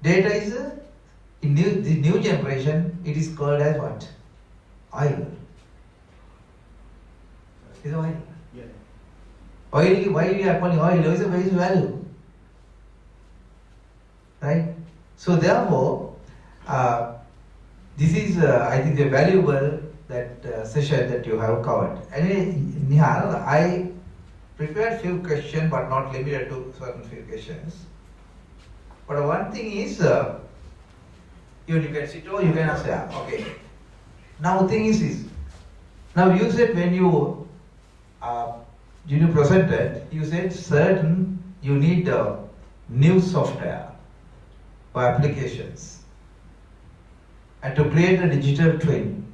A: Data is in the new generation, it is called as what? Oil. Is it oil?
B: Yeah.
A: Oil, why we are calling oil? Is a very value. Right? So therefore, this is I think a valuable that session that you have covered. Anyway, Nihal, I prepared few questions, but not limited to certain few questions. But one thing is, you can sit or you can answer. Okay. Now thing is, now you said when you presented, you said certain you need new software or applications and to create a digital twin.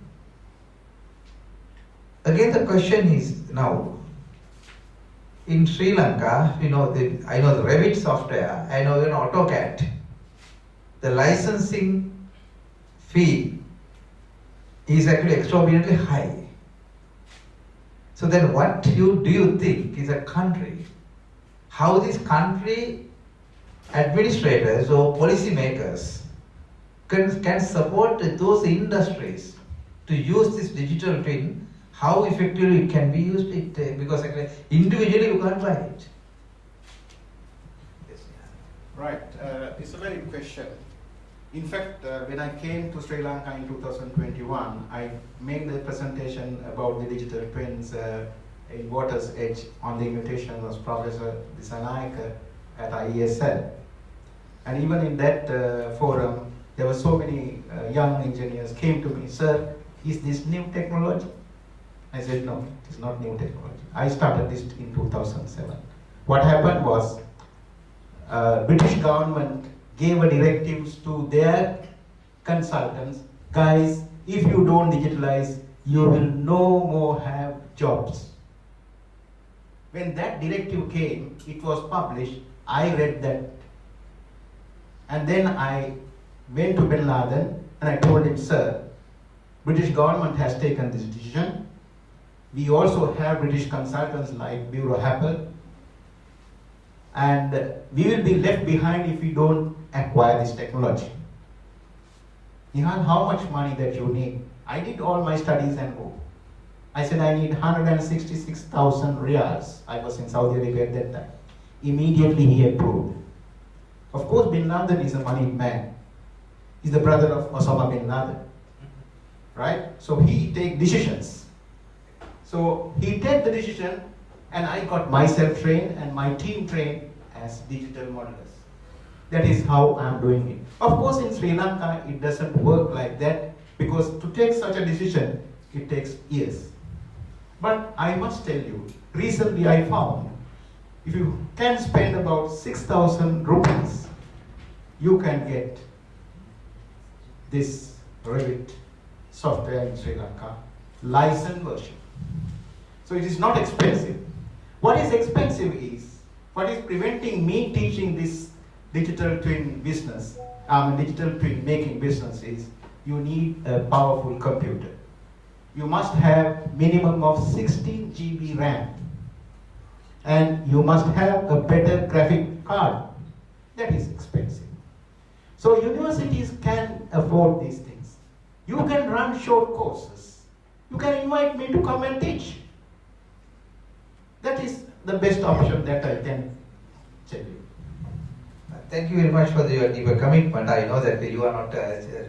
A: Again, the question is now, in Sri Lanka, I know the Revit software, I know AutoCAD. The licensing fee is actually extraordinarily high. So then what do you think is a country, how this country administrators or policymakers can support those industries to use this digital twin, how effectively it can be used, because individually you can't buy it. Yes, yeah.
B: Right, it's a very good question. In fact, when I came to Sri Lanka in 2021, I made the presentation about the digital twins in Water's Edge on the invitation of Professor Disanayake at IESL. And even in that forum, there were so many young engineers came to me, sir, is this new technology? I said, no, it is not new technology. I started this in 2007. What happened was, British government gave a directives to their consultants, guys, if you don't digitalize, you will no more have jobs. When that directive came, it was published, I read that. And then I went to Bin Laden and I told him, sir, British government has taken this decision. We also have British consultants like Bureau Happel, and we will be left behind if we don't acquire this technology. Nihal, how much money that you need? I did all my studies and go. I said I need 166,000 riyals. I was in Saudi Arabia at that time. Immediately he approved. Of course, Bin Laden is a moneyed man. He's the brother of Osama Bin Laden, right? So he take decisions. So he take the decision, and I got myself trained and my team trained as digital modelers. That is how I'm doing it. Of course, in Sri Lanka, it doesn't work like that, because to take such a decision, it takes years. But I must tell you, recently I found, if you can spend about 6,000 rupees, you can get this Revit software in Sri Lanka, licensed version. So it is not expensive. What is expensive is, what is preventing me teaching this digital twin business, digital twin making business is, you need a powerful computer. You must have minimum of 16 GB RAM. And you must have a better graphic card. That is expensive. So universities can afford these things. You can run short courses. You can invite me to come and teach. That is the best option that I can tell you.
A: Thank you very much for your commitment. I know that you are not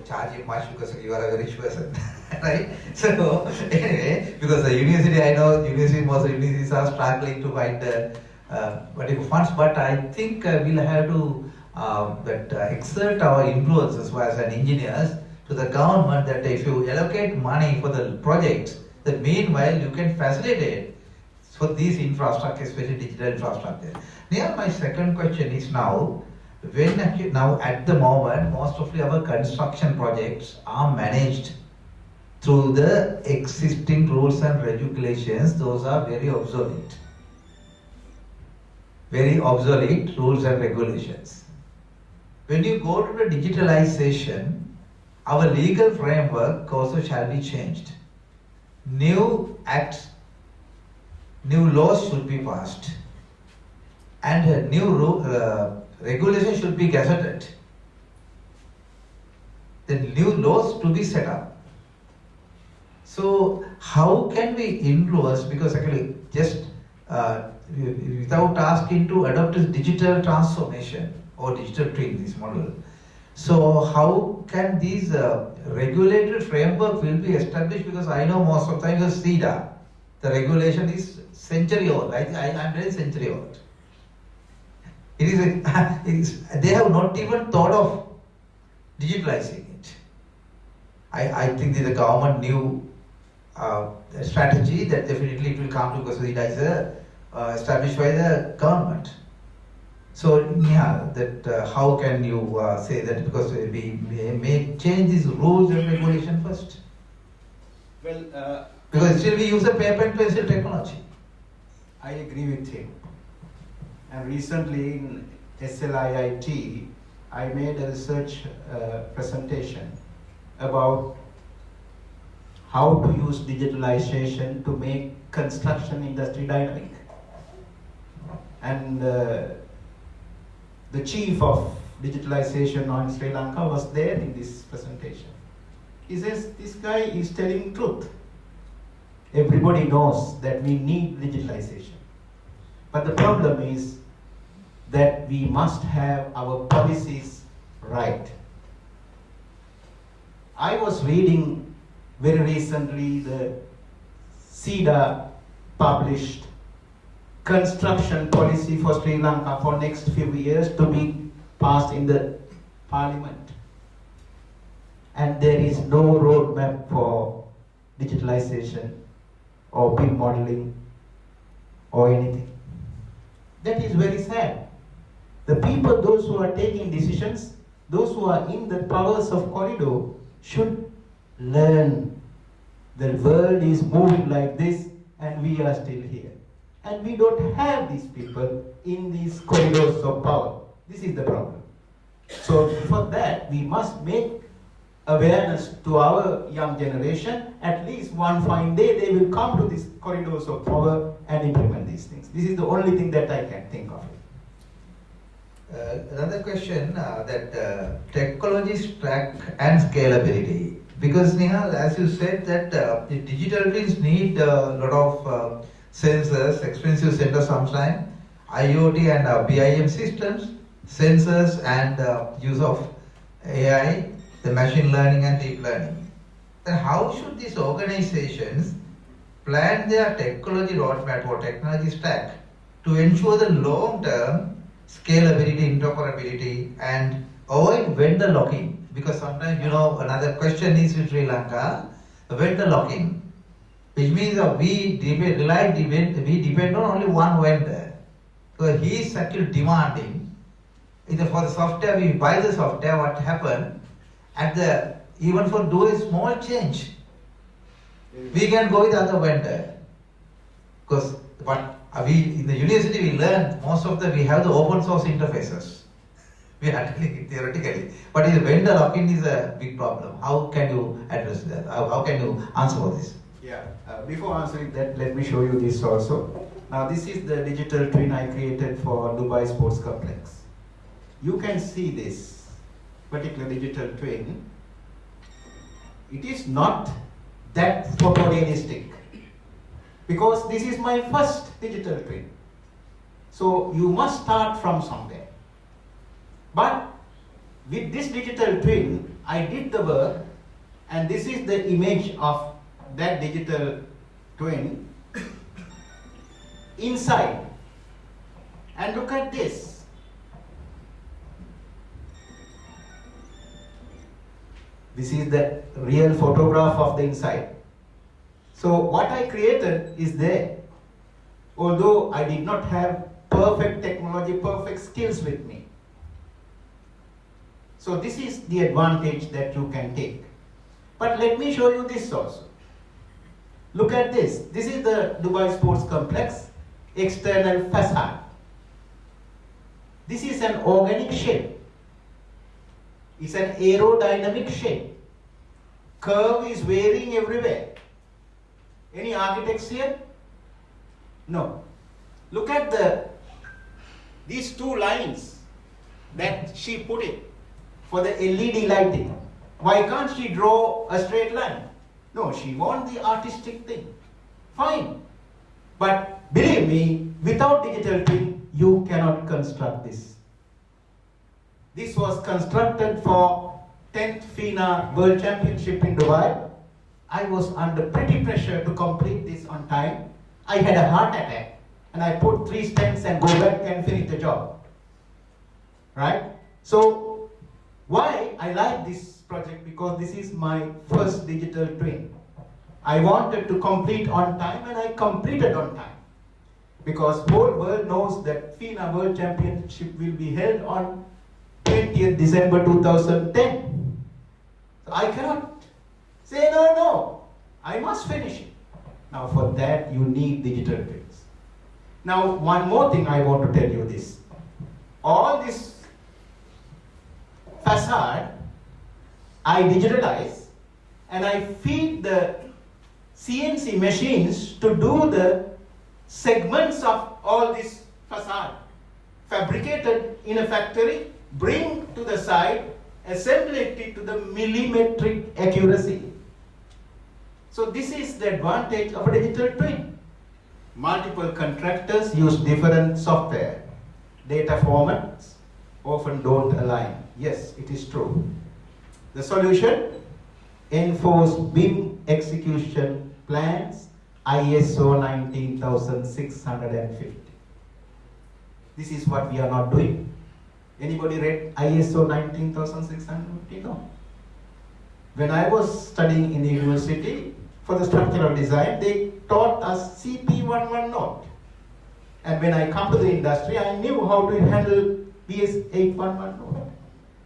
A: charging much because you are a very rich person, right? So anyway, because the university, I know most universities are struggling to find particular funds, but I think we'll have to exert our influence as well as an engineers to the government, that if you allocate money for the projects, that meanwhile you can facilitate for these infrastructure, especially digital infrastructure. Now my second question is now at the moment, most of our construction projects are managed through the existing rules and regulations. Those are very obsolete rules and regulations. When you go to the digitalization, our legal framework also shall be changed. New acts, new laws should be passed, and a new regulation should be gazetted. The new laws to be set up. So how can we influence, because actually just without asking to adopt this digital transformation or digital twin, this model. So how can these regulatory framework will be established? Because I know most of the time the CEDA, the regulation is century old. I'm very century old. It is they have not even thought of digitalizing it. I think that the government knew a strategy that definitely it will come to, because CEDA is established by the government. So Nihal, that how can you say that, because we may change these rules and regulation first?
B: Well,
A: because still we use a paper and pencil technology.
B: I agree with him. And recently in SLIIT, I made a research presentation about how to use digitalization to make construction industry dynamic. And the chief of digitalization on Sri Lanka was there in this presentation. He says, this guy is telling truth. Everybody knows that we need digitalization. But the problem is that we must have our policies right. I was reading very recently the CEDA published construction policy for Sri Lanka for next few years to be passed in the parliament. And there is no roadmap for digitalization or BIM modeling or anything. That is very sad. The people, those who are taking decisions, those who are in the powers of corridor should learn. The world is moving like this and we are still here. And we don't have these people in these corridors of power. This is the problem. So for that, we must make awareness to our young generation. At least one fine day they will come to these corridors of power and implement these things. This is the only thing that I can think of.
A: Another question, that technology stack and scalability. Because Nihal, as you said, that the digital twins need a lot of sensors, expensive sensors sometimes, IoT and BIM systems, sensors and use of AI, the machine learning and deep learning. Then how should these organizations plan their technology roadmap or technology stack to ensure the long-term scalability, interoperability, and avoid vendor locking? Because sometimes, another question is in Sri Lanka, vendor locking, which means we depend on only one vendor. So he is actually demanding. Either for the software, we buy the software, what happened, even for do a small change, we can go with other vendor. Because we in the university we learn we have the open source interfaces. We are telling it theoretically, but the vendor lock-in is a big problem. How can you address that? How can you answer for this?
B: Yeah. Before answering that, let me show you this also. Now this is the digital twin I created for Dubai Sports Complex. You can see this particular digital twin. It is not that photorealistic because this is my first digital twin. So you must start from somewhere. But with this digital twin, I did the work, and this is the image of that digital twin inside. And look at this. This is the real photograph of the inside. So what I created is there. Although I did not have perfect technology, perfect skills with me. So this is the advantage that you can take. But let me show you this also. Look at this. This is the Dubai Sports Complex external facade. This is an organic shape. It's an aerodynamic shape. curve is varying everywhere. Any architects here? No. Look at these two lines that she put in for the LED lighting. Why can't she draw a straight line? No, she wants the artistic thing. Fine. But believe me, without digital twin, you cannot construct this. This was constructed for 10th FINA World Championship in Dubai. I was under pretty pressure to complete this on time. I had a heart attack and I put 3 stents and go back and finish the job. Right? So, why I like this project? Because this is my first digital twin. I wanted to complete on time and I completed on time. Because whole world knows that FINA World Championship will be held on 20th December 2010. So I cannot say no, I must finish it. Now for that you need digital twins. Now one more thing I want to tell you this. All this facade I digitalize and I feed the CNC machines to do the segments of all this facade. Fabricated in a factory, bring to the site, assemble it to the millimetric accuracy. So this is the advantage of a digital twin. Multiple contractors use different software. Data formats often don't align. Yes, it is true. The solution? Enforce BIM execution plans ISO 19650. This is what we are not doing. Anybody read ISO 19650? No. When I was studying in the university for the structural design, they taught us CP110. And when I come to the industry, I knew how to handle BS8110.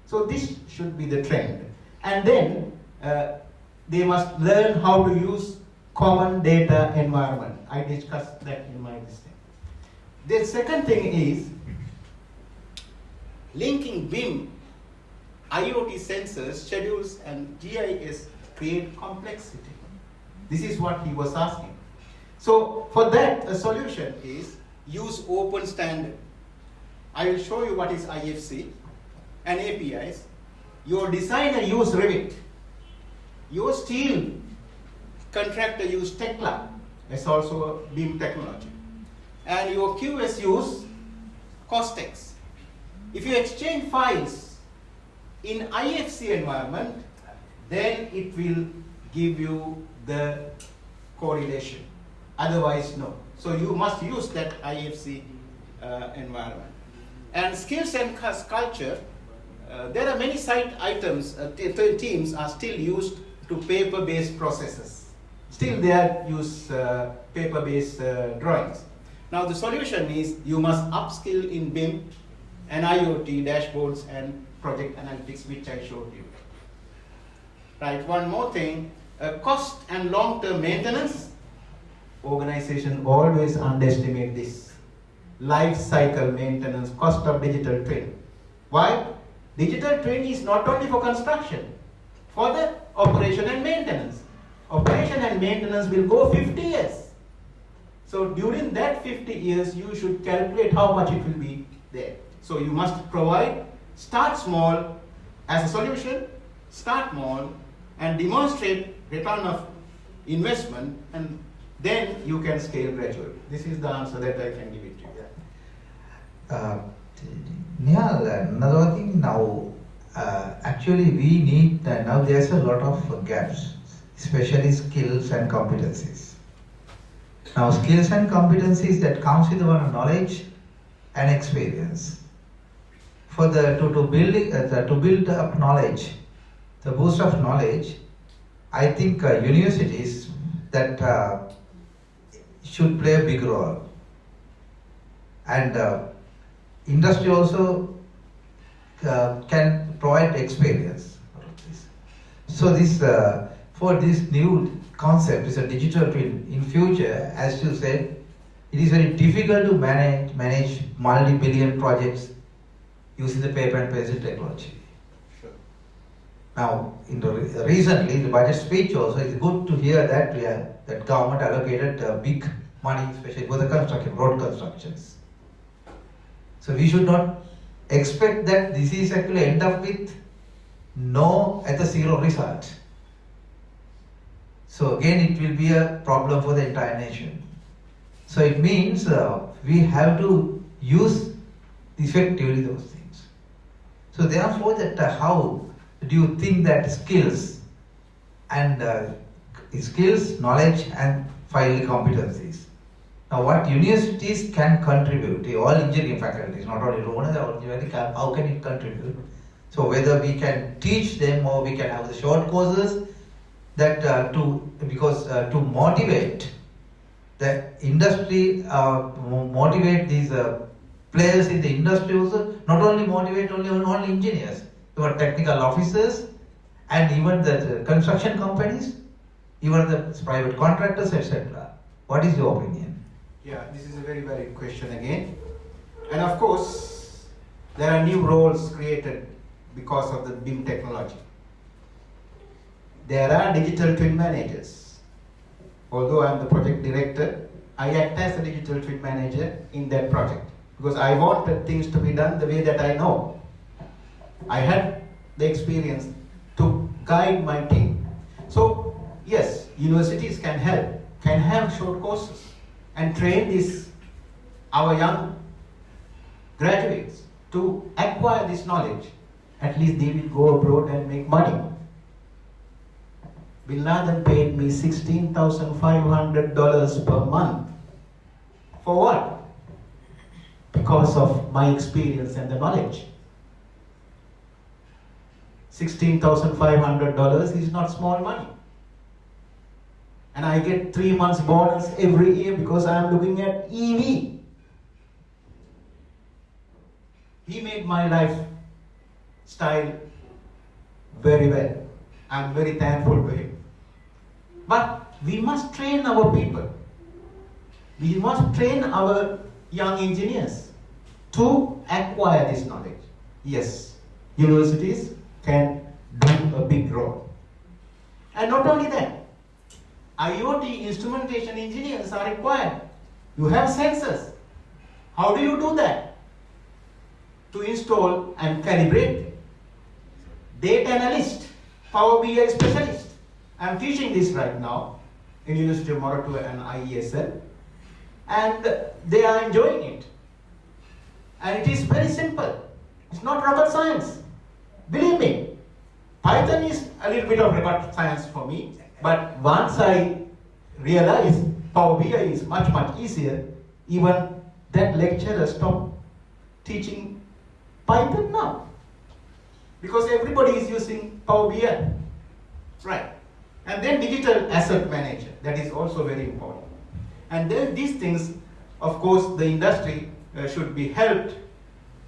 B: So this should be the trend. And then they must learn how to use common data environment. I discussed that in my listing. The second thing is linking BIM, IoT sensors, schedules, and GIS create complexity. This is what he was asking. So for that, a solution is use open standard. I will show you what is IFC and APIs. Your designer use Revit. Your steel contractor use Tekla. It's also a BIM technology. And your QS use Costex. If you exchange files in IFC environment, then it will give you the correlation. Otherwise, no. So you must use that IFC environment. And skills and culture, there are many site items, teams are still used to paper-based processes. Still they use paper-based drawings. Now the solution is you must upskill in BIM and IoT dashboards and project analytics, which I showed you. Right, one more thing, cost and long-term maintenance. Organization always underestimate this. Life cycle maintenance, cost of digital twin. Why? Digital twin is not only for construction, for the operation and maintenance. Operation and maintenance will go 50 years. So during that 50 years, you should calculate how much it will be there. So you must provide, start small as a solution, start small and demonstrate return of investment, and then you can scale gradually. This is the answer that I can give it to you.
A: Nihal, another thing now, actually we need, now there's a lot of gaps, especially skills and competencies. Now skills and competencies that comes with our knowledge and experience. For to build up knowledge, the boost of knowledge, I think universities that should play a big role. And industry also can provide experience. So this for this new concept is a digital twin. In future, as you said, it is very difficult to manage multi-billion projects using the paper and pencil technology.
B: Sure.
A: Now, recently, the budget speech also, it's good to hear that that government allocated big money, especially for the construction, road constructions. So we should not expect that this is actually end up with no at the zero result. So again, it will be a problem for the entire nation. So it means we have to use effectively those things. So therefore, that how do you think that skills, knowledge, and finally competencies? Now, what universities can contribute, all engineering faculties, not only how can it contribute? So whether we can teach them or we can have the short courses that to motivate the industry, motivate these players in the industry also, not only motivate only engineers, but technical officers and even the construction companies, even the private contractors, etc. What is your opinion?
B: Yeah, this is a very valid question again. And of course, there are new roles created because of the BIM technology. There are digital twin managers. Although I am the project director, I act as a digital twin manager in that project because I wanted things to be done the way that I know. I had the experience to guide my team. So yes, universities can help, can have short courses and train our young graduates to acquire this knowledge. At least they will go abroad and make money. Bin Laden paid me $16,500 per month. For what? Because of my experience and the knowledge. $16,500 is not small money. And I get 3 months bonus every year because I am looking at EV. He made my lifestyle very well. I am very thankful to him. But we must train our people. We must train our young engineers to acquire this knowledge. Yes, universities can do a big role. And not only that, IoT instrumentation engineers are required. You have sensors. How do you do that? To install and calibrate. Data analyst, Power BI specialist. I am teaching this right now in University of Moderator and IESL, and they are enjoying it. And it is very simple. It's not rocket science. Believe me, Python is a little bit of rocket science for me, but once I realized Power BI is much, much easier, even that lecturer stopped teaching Python now. Because everybody is using Power BI. Right. And then digital asset manager, that is also very important. And then these things, of course, the industry should be helped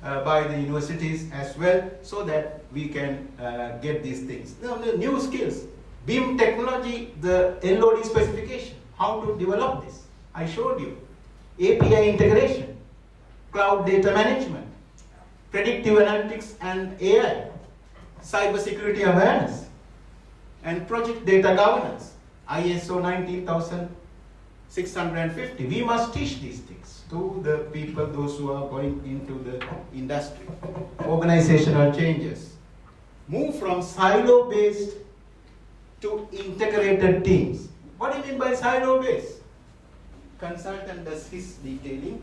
B: by the universities as well, so that we can get these things. Now, the new skills, BIM technology, the LOD specification, how to develop this. I showed you. API integration, cloud data management, predictive analytics and AI, cybersecurity awareness, and project data governance, ISO 19650. We must teach these things to the people, those who are going into the industry. Organizational changes. Move from silo-based to integrated teams. What do you mean by silo-based? Consultant does his detailing.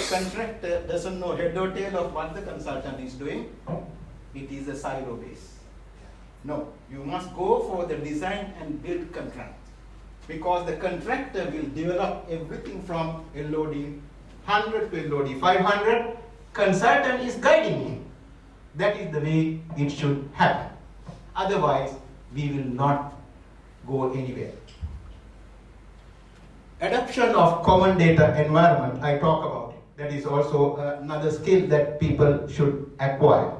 B: Contractor doesn't know head or tail of what the consultant is doing. It is a silo-based. No, you must go for the design and build contract, because the contractor will develop everything from LOD 100 to LOD 500. Consultant is guiding him. That is the way it should happen. Otherwise, we will not go anywhere. Adoption of common data environment, I talk about it. That is also another skill that people should acquire.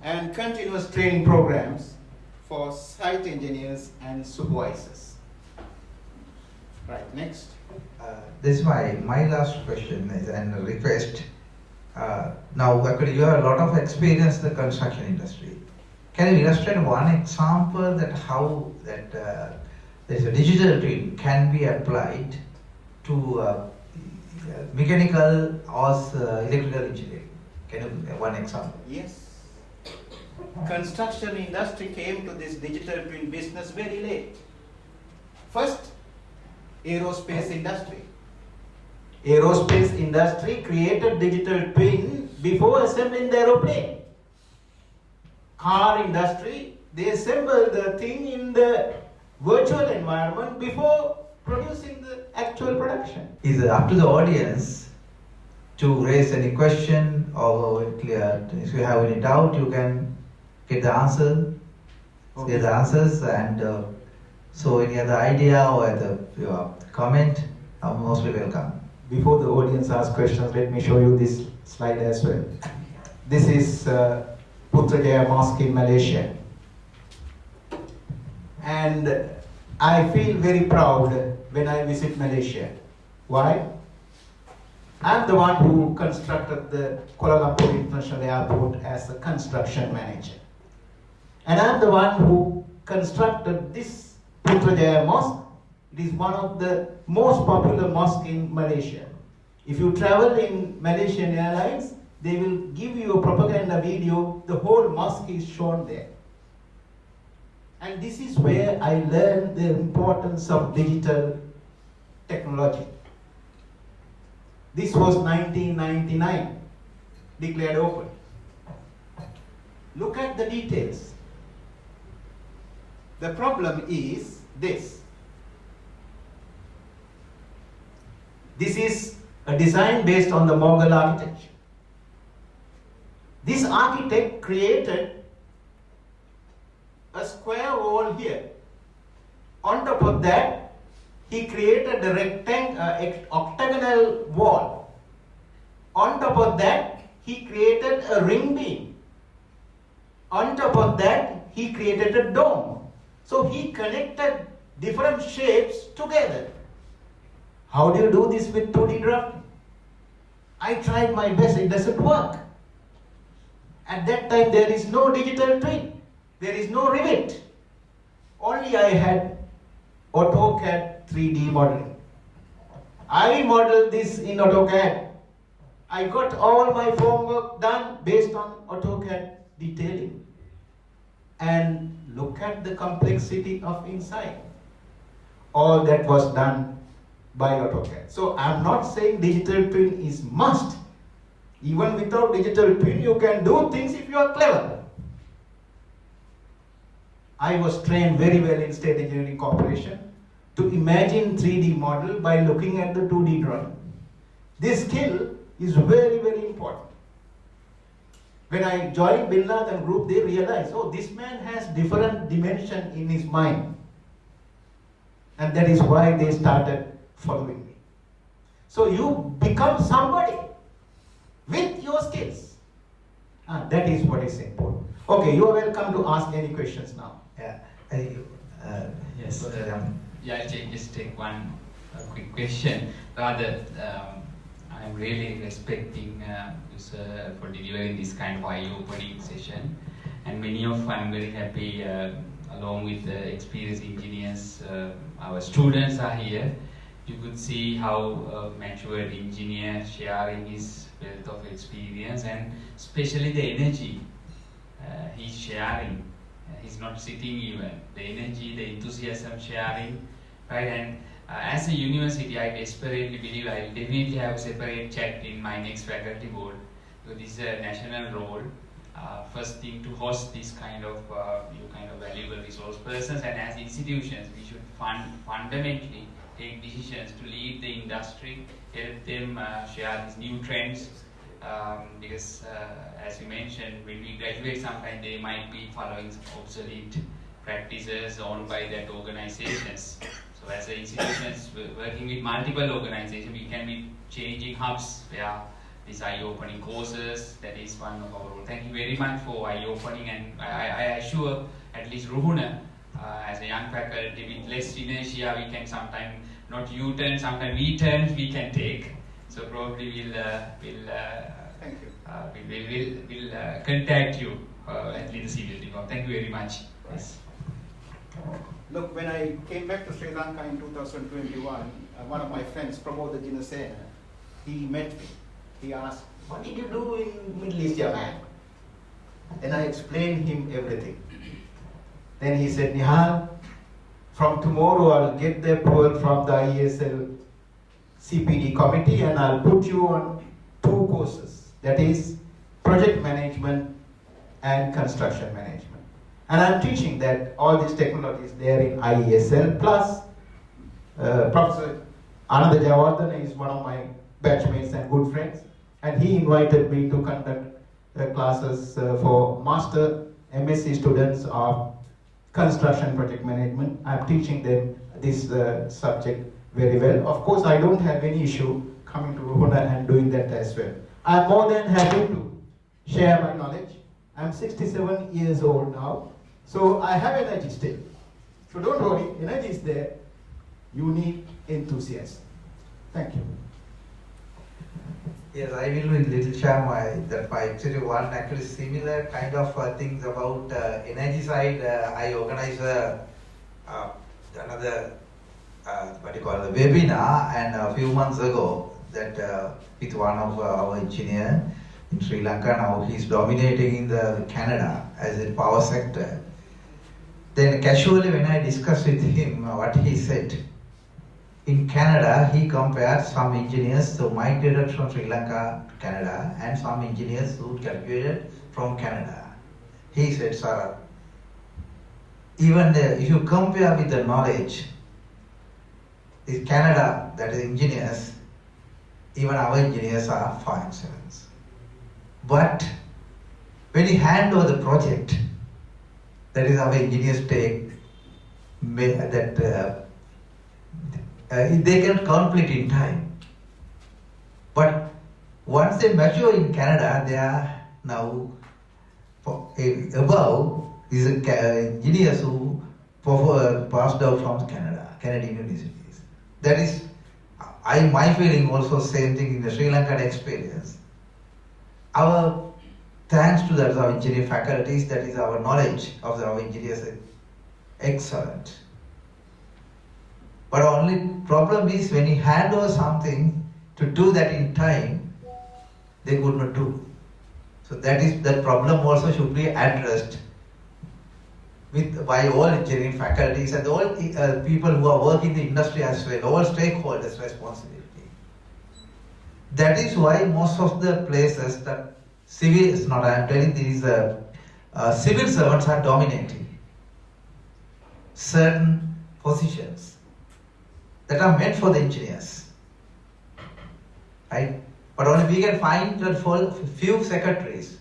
B: And continuous training programs for site engineers and supervisors. Right, next.
A: This is my last question and a request. Now, actually, you have a lot of experience in the construction industry. can you illustrate one example that how that there is a digital twin can be applied to mechanical or electrical engineering? Can you one example?
C: Yes. Construction industry came to this digital twin business very late. First, aerospace industry. Aerospace industry created digital twin before assembling the aeroplane. Car industry, they assembled the thing in the virtual environment before producing the actual production.
A: Is it up to the audience to raise any question, or if you have any doubt, you can get the answer,
C: Okay.
A: get the answers, and so any other idea or your comment are mostly welcome.
B: Before the audience asks questions, let me show you this slide as well. This is Putrajaya Mosque in Malaysia. And I feel very proud when I visit Malaysia. Why? I'm the one who constructed the Colombo International Airport as a construction manager. And I'm the one who constructed this Putrajaya Mosque. It is one of the most popular mosques in Malaysia. If you travel in Malaysian Airlines, they will give you a propaganda video. The whole mosque is shown there. And this is where I learned the importance of digital technology. This was 1999, declared open. Look at the details. The problem is this. This is a design based on the Mughal architecture. This architect created a square wall here. On top of that, he created a octagonal wall. On top of that, he created a ring beam. On top of that, he created a dome. So he connected different shapes together. How do you do this with 2D drafting? I tried my best, it doesn't work. At that time, there is no digital twin. There is no Revit. Only I had AutoCAD 3D modeling. I modeled this in AutoCAD. I got all my formwork done based on AutoCAD detailing. And look at the complexity of inside. All that was done by AutoCAD. So I'm not saying digital twin is must. Even without digital twin, you can do things if you are clever. I was trained very well in State Engineering Corporation to imagine 3D model by looking at the 2D drawing. This skill is very, very important. When I joined Bin Laden Group, they realized, oh, this man has different dimension in his mind. And that is why they started following me. So you become somebody with your skills. That is what is important. Okay, you are welcome to ask any questions now.
A: Yeah.
D: Yes.
A: Yeah.
D: I'll just take one quick question. Rather, I'm really respecting you, sir, for delivering this kind of eye-opening session. And I'm very happy, along with the experienced engineers, our students are here. You could see how a matured engineer sharing his wealth of experience, and especially the energy he's sharing. He's not sitting even. The energy, the enthusiasm sharing, right? And as a university, I desperately believe I'll definitely have a separate chat in my next faculty board, because this is a national role. First thing to host this kind of valuable resource persons, and as institutions, we should fundamentally take decisions to lead the industry, help them share these new trends. Because as you mentioned, when we graduate, sometimes they might be following obsolete practices owned by that organizations. So as an institutions working with multiple organizations, we can be changing hubs where these eye-opening courses, that is one of our role. Thank you very much for eye-opening, and I assure at least Ruhuna, as a young faculty with less inertia, we can sometimes not U-turn, sometimes V-turns we can take. So probably we'll contact you leadership. Thank you very much. Yes.
C: Look, when I came back to Sri Lanka in 2021, one of my friends, Pramod Jinasena, he met me. He asked, "What did you do in Middle East, young man?" And I explained him everything. Then he said, "Nihal, from tomorrow I'll get the approval from the IESL CPD committee and I'll put you on 2 courses. That is project management and construction management. And I'm teaching that all these technologies there in IESL plus Professor Ananda Javardhan is one of my batchmates and good friends, and he invited me to conduct classes for master MSc students of construction project management. I'm teaching them this subject very well. Of course, I don't have any issue coming to Ruhuna and doing that as well. I'm more than happy to share my knowledge. I'm 67 years old now, so I have energy still. So don't worry, energy is there. You need enthusiasm. Thank you.
A: Yes, I will little share my actually one actually similar kind of things about energy side. I organized another what do you call it, webinar, and a few months ago that with one of our engineer in Sri Lanka. Now he's dominating in the Canada as in power sector. Then casually when I discussed with him what he said, in Canada he compared some engineers who migrated from Sri Lanka to Canada and some engineers who graduated from Canada. He said, "Sarath, even if you compare with the knowledge, in Canada, that is engineers, even our engineers are 5 sevens. But when you hand over the project, that is our engineers take that they can complete in time. But once they mature in Canada, they are now above these engineers who passed out from Canadian universities. That is, my feeling also same thing in the Sri Lankan experience. Our thanks to that our engineering faculties, that is our knowledge of our engineers is excellent. But only problem is when you hand over something to do that in time, they could not do. So that problem also should be addressed by all engineering faculties and all people who are working in the industry as well, all stakeholders' responsibility. That is why most of the places that civil servants are dominating certain positions that are meant for the engineers, right? But only we can find that for few secretaries,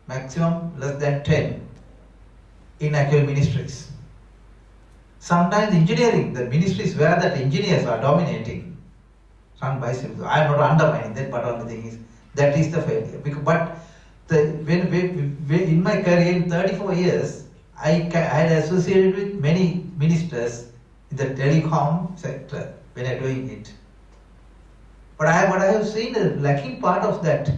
A: maximum less than 10 in actual ministries. Sometimes engineering, the ministries where that engineers are dominating, run by civil. I am not undermining that, but only thing is that is the failure. But when in my career in 34 years, I had associated with many ministers in the telecom sector when I doing it. But I have seen a lacking part of that.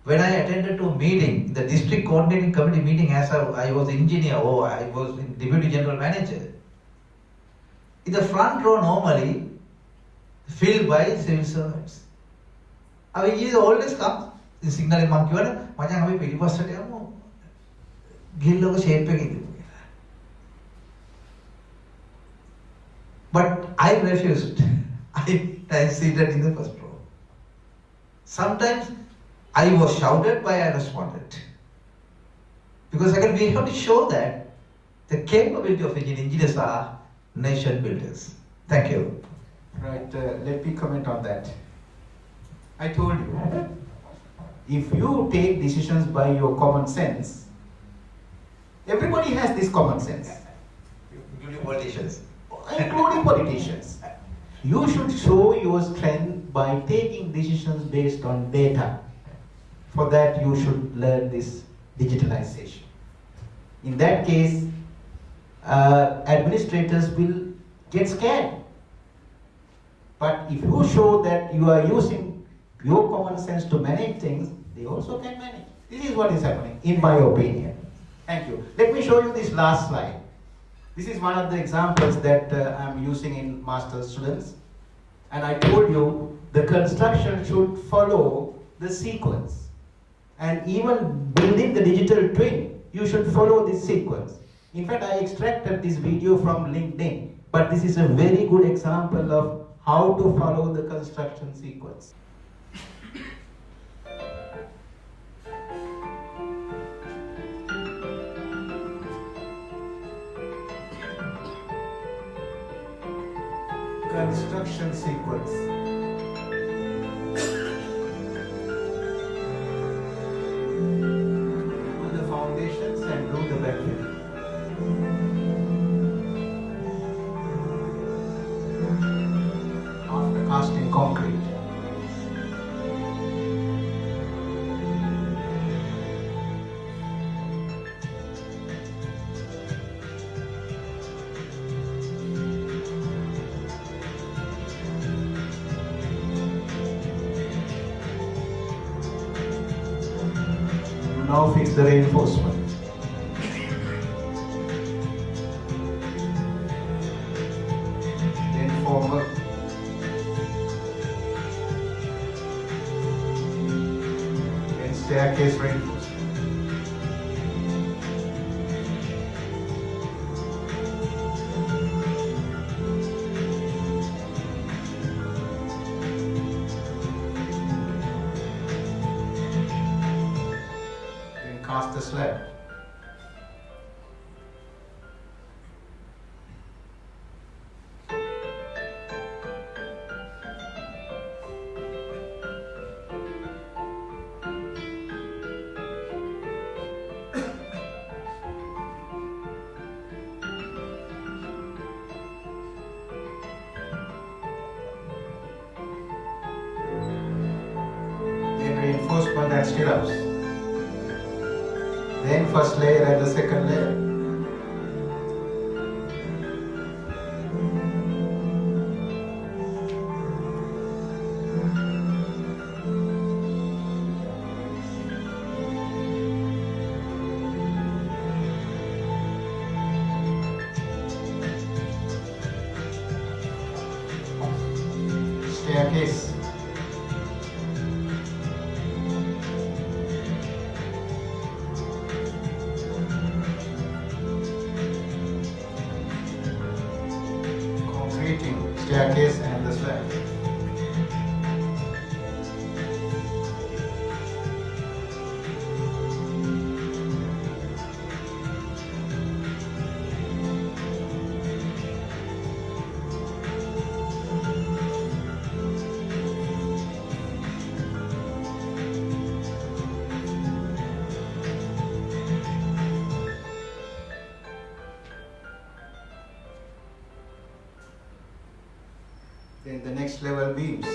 A: When I attended to a meeting, the district coordinating committee meeting, as I was engineer or I was deputy general manager, in the front row normally filled by civil servants. He always comes, the signal in Monkey, Macam අපි පිටිපස්සට යමු ගිල්ලක shape එකේ ඉඳිමු. But I refused. I seated in the first row. Sometimes I was shouted, but I responded. Because we have to show that the capability of engineers are nation builders. Thank you.
C: Right, let me comment on that. I told you, if you take decisions by your common sense, everybody has this common sense.
A: Including politicians.
C: Including politicians. You should show your strength by taking decisions based on data. For that, you should learn this digitalization. In that case, administrators will get scared. But if you show that you are using your common sense to manage things, they also can manage. This is what is happening, in my opinion.
B: Thank you. Let me show you this last slide. This is one of the examples that I'm using in master's students. And I told you the construction should follow the sequence. And even building the digital twin, you should follow this sequence. In fact, I extracted this video from LinkedIn, but this is a very good example of how to follow the construction sequence. Construction sequence. Do the foundations and do the backfilling. After casting concrete. Now fix the reinforcement. Then forward. Then staircase reinforcement. Cast the slab. Then reinforcement and stirrups. Then first layer and the second layer. Staircase. Staircase and the slab. Then the next level beams.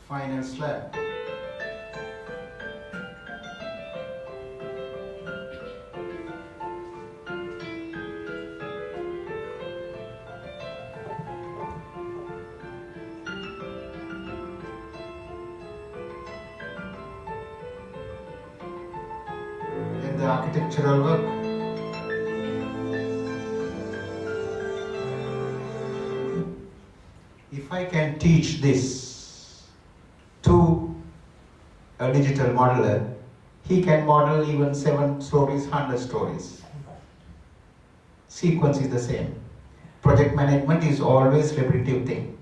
B: Final slab. architectural work. If I can teach this to a digital modeler, he can model even 7 stories, 100 stories. Sequence is the same. Project management is always repetitive thing,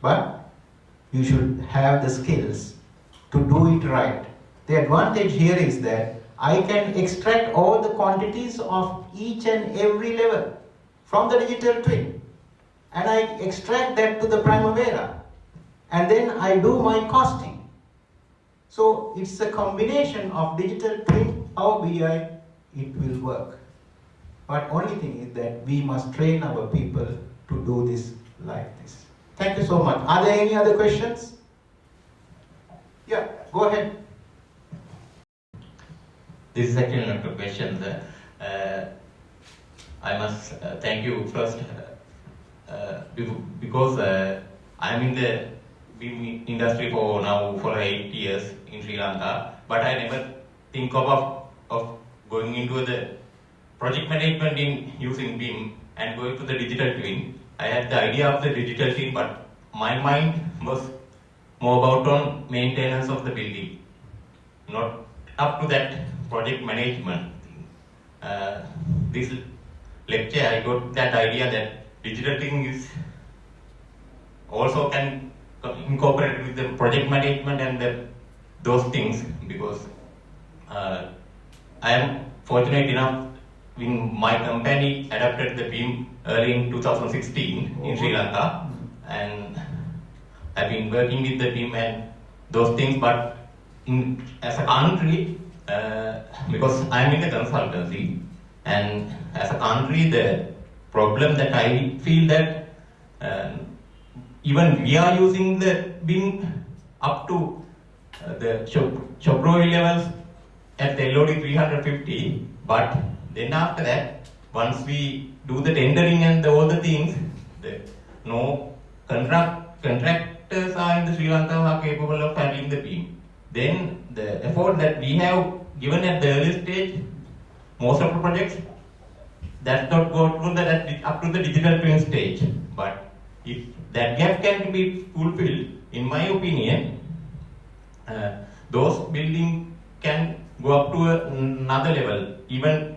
B: but you should have the skills to do it right. The advantage here is that I can extract all the quantities of each and every level from the digital twin, and I extract that to the Primavera, and then I do my costing. So it's a combination of digital twin, Power BI, it will work. But only thing is that we must train our people to do this like this. Thank you so much. Are there any other questions? Yeah, go ahead.
E: This is actually not a question. I must thank you first because I'm in the BIM industry for 8 years in Sri Lanka, but I never think of going into the project management in using BIM and going to the digital twin. I had the idea of the digital twin, but my mind was more about on maintenance of the building, not up to that project management thing. This lecture, I got that idea that digital thing is also can incorporate with the project management and those things, because I am fortunate enough in my company adapted the BIM early in 2016 in Sri Lanka, and I've been working with the BIM and those things, but as a country, because I'm in the consultancy, and as a country, the problem that I feel that even we are using the BIM up to the shop drawing levels at the LOD 350, but then after that, once we do the tendering and all the things, no contractors are in the Sri Lanka are capable of handling the BIM. Then the effort that we have given at the early stage, most of the projects, that's not go through up to the digital twin stage. But if that gap can be fulfilled, in my opinion, those buildings can go up to another level. Even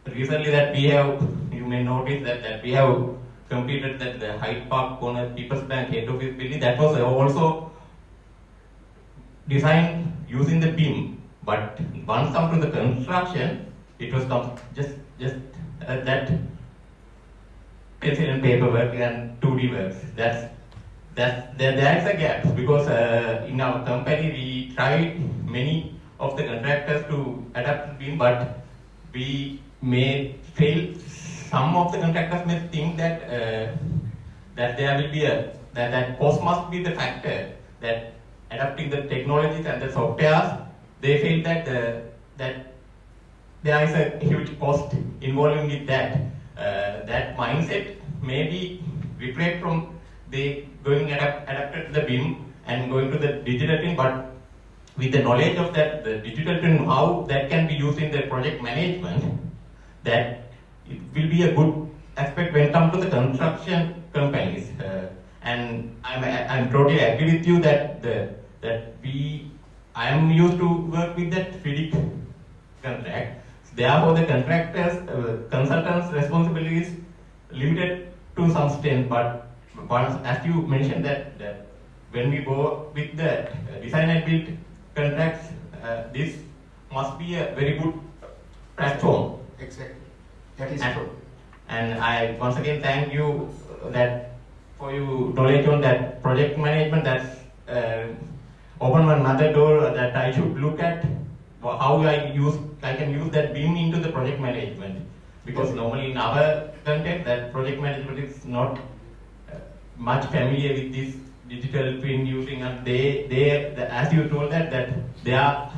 E: recently that we have, you may notice that we have completed that the Hyde Park corner People's Bank head office building, that was also designed using the BIM. But once come to the construction, it was just that pencil and paper work and 2D works. There is a gap, because in our company we tried many of the contractors to adapt to BIM, but we may fail. Some of the contractors may think that there will be that cost must be the factor, that adapting the technologies and the softwares. They feel that there is a huge cost involved with that. That mindset may be reflect from the going adapted to the BIM and going to the digital twin, but with the knowledge of that, the digital twin, how that can be used in the project management, that it will be a good aspect when it comes to the construction companies. And I'm totally agree with you that I am used to work with that FIDIC contract. Therefore, the contractors, consultants' responsibility is limited to some extent. But once, as you mentioned, that when we go with the design and build contracts, this must be a very good platform.
B: Exactly. That is true.
E: And I once again thank you for your knowledge on that project management. That's open another door that I should look at how I can use that BIM into the project management, because normally in our context that project management is not much familiar with this digital twin using, and as you told that they are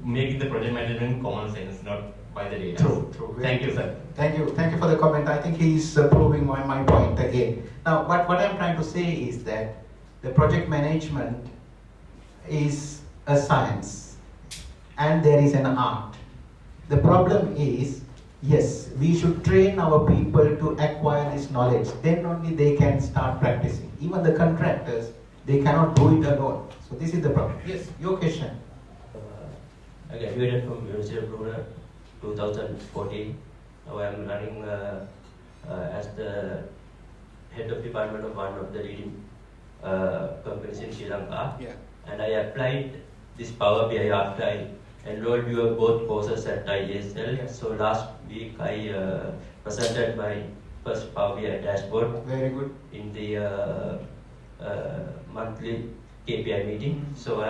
E: making the project management common sense, not by the data.
B: True.
E: Thank you, sir.
B: Thank you for the comment. I think he's proving my point again. Now, what I'm trying to say is that the project management is a science and there is an art. The problem is, yes, we should train our people to acquire this knowledge. Then only they can start practicing. Even the contractors, they cannot do it alone. So this is the problem. Yes, your question.
F: I graduated from University of Brunei 2014. Now I am running as the head of department of one of the leading companies in Sri Lanka.
C: Yeah.
F: And I applied this Power BI after I enrolled your both courses at ISL.
B: Yeah.
F: So last week I presented my first Power BI dashboard
B: Very good.
F: in the monthly KPI meeting. So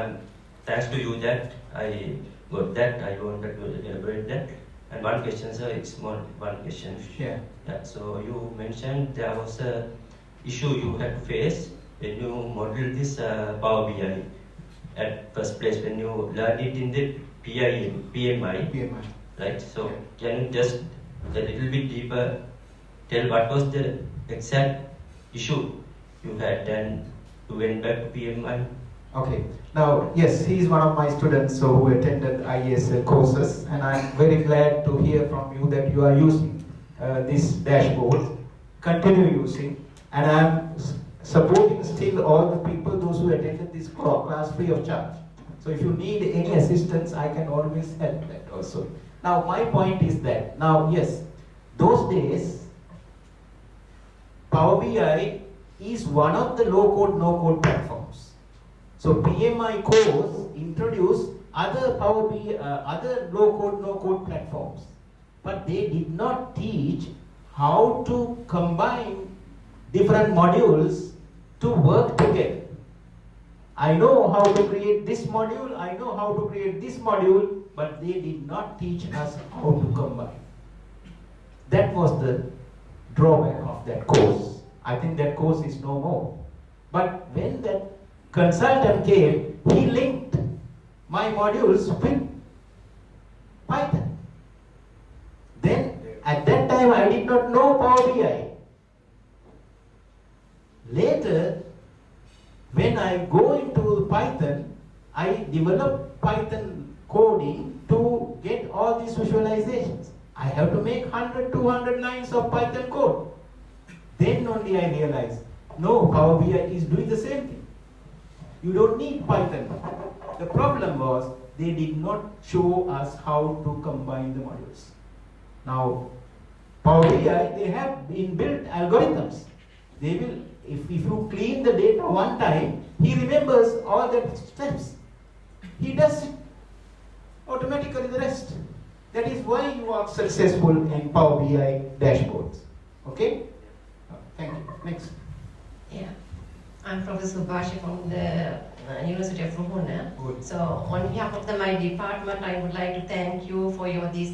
F: thanks to you that I got that. I wanted to elaborate that. And one question, sir, it's more one question.
B: Yeah.
F: Yeah. So you mentioned there was a issue you had to face when you modeled this Power BI at first place when you learned it in the PMI. Right. So can you just a little bit deeper tell what was the exact issue you had and you went back to PMI?
B: Okay. Now, yes, he is one of my students who attended IES courses, and I'm very glad to hear from you that you are using this dashboard. Continue using, and I'm supporting still all the people, those who attended this class free of charge. So if you need any assistance, I can always help that also. Now, my point is that, now, yes, those days, Power BI is one of the low-code, no-code platforms. So PMI course introduced other Power BI, other low-code, no-code platforms, but they did not teach how to combine different modules to work together. I know how to create this module, I know how to create this module, but they did not teach us how to combine. That was the drawback of that course. I think that course is no more. But when that consultant came, he linked my modules with Python. Then, at that time, I did not know Power BI. Later, when I go into Python, I develop Python coding to get all these visualizations. I have to make 100, 200 lines of Python code. Then only I realized, no, Power BI is doing the same thing. You don't need Python. The problem was they did not show us how to combine the modules. Now, Power BI, they have inbuilt algorithms. They will, if you clean the data one time, he remembers all the steps. He does it automatically the rest. That is why you are successful in Power BI dashboards. Okay? Thank you. Next.
G: Yeah. I'm Professor Bashi from the University of Ruhuna. So on behalf of my department, I would like to thank you for your this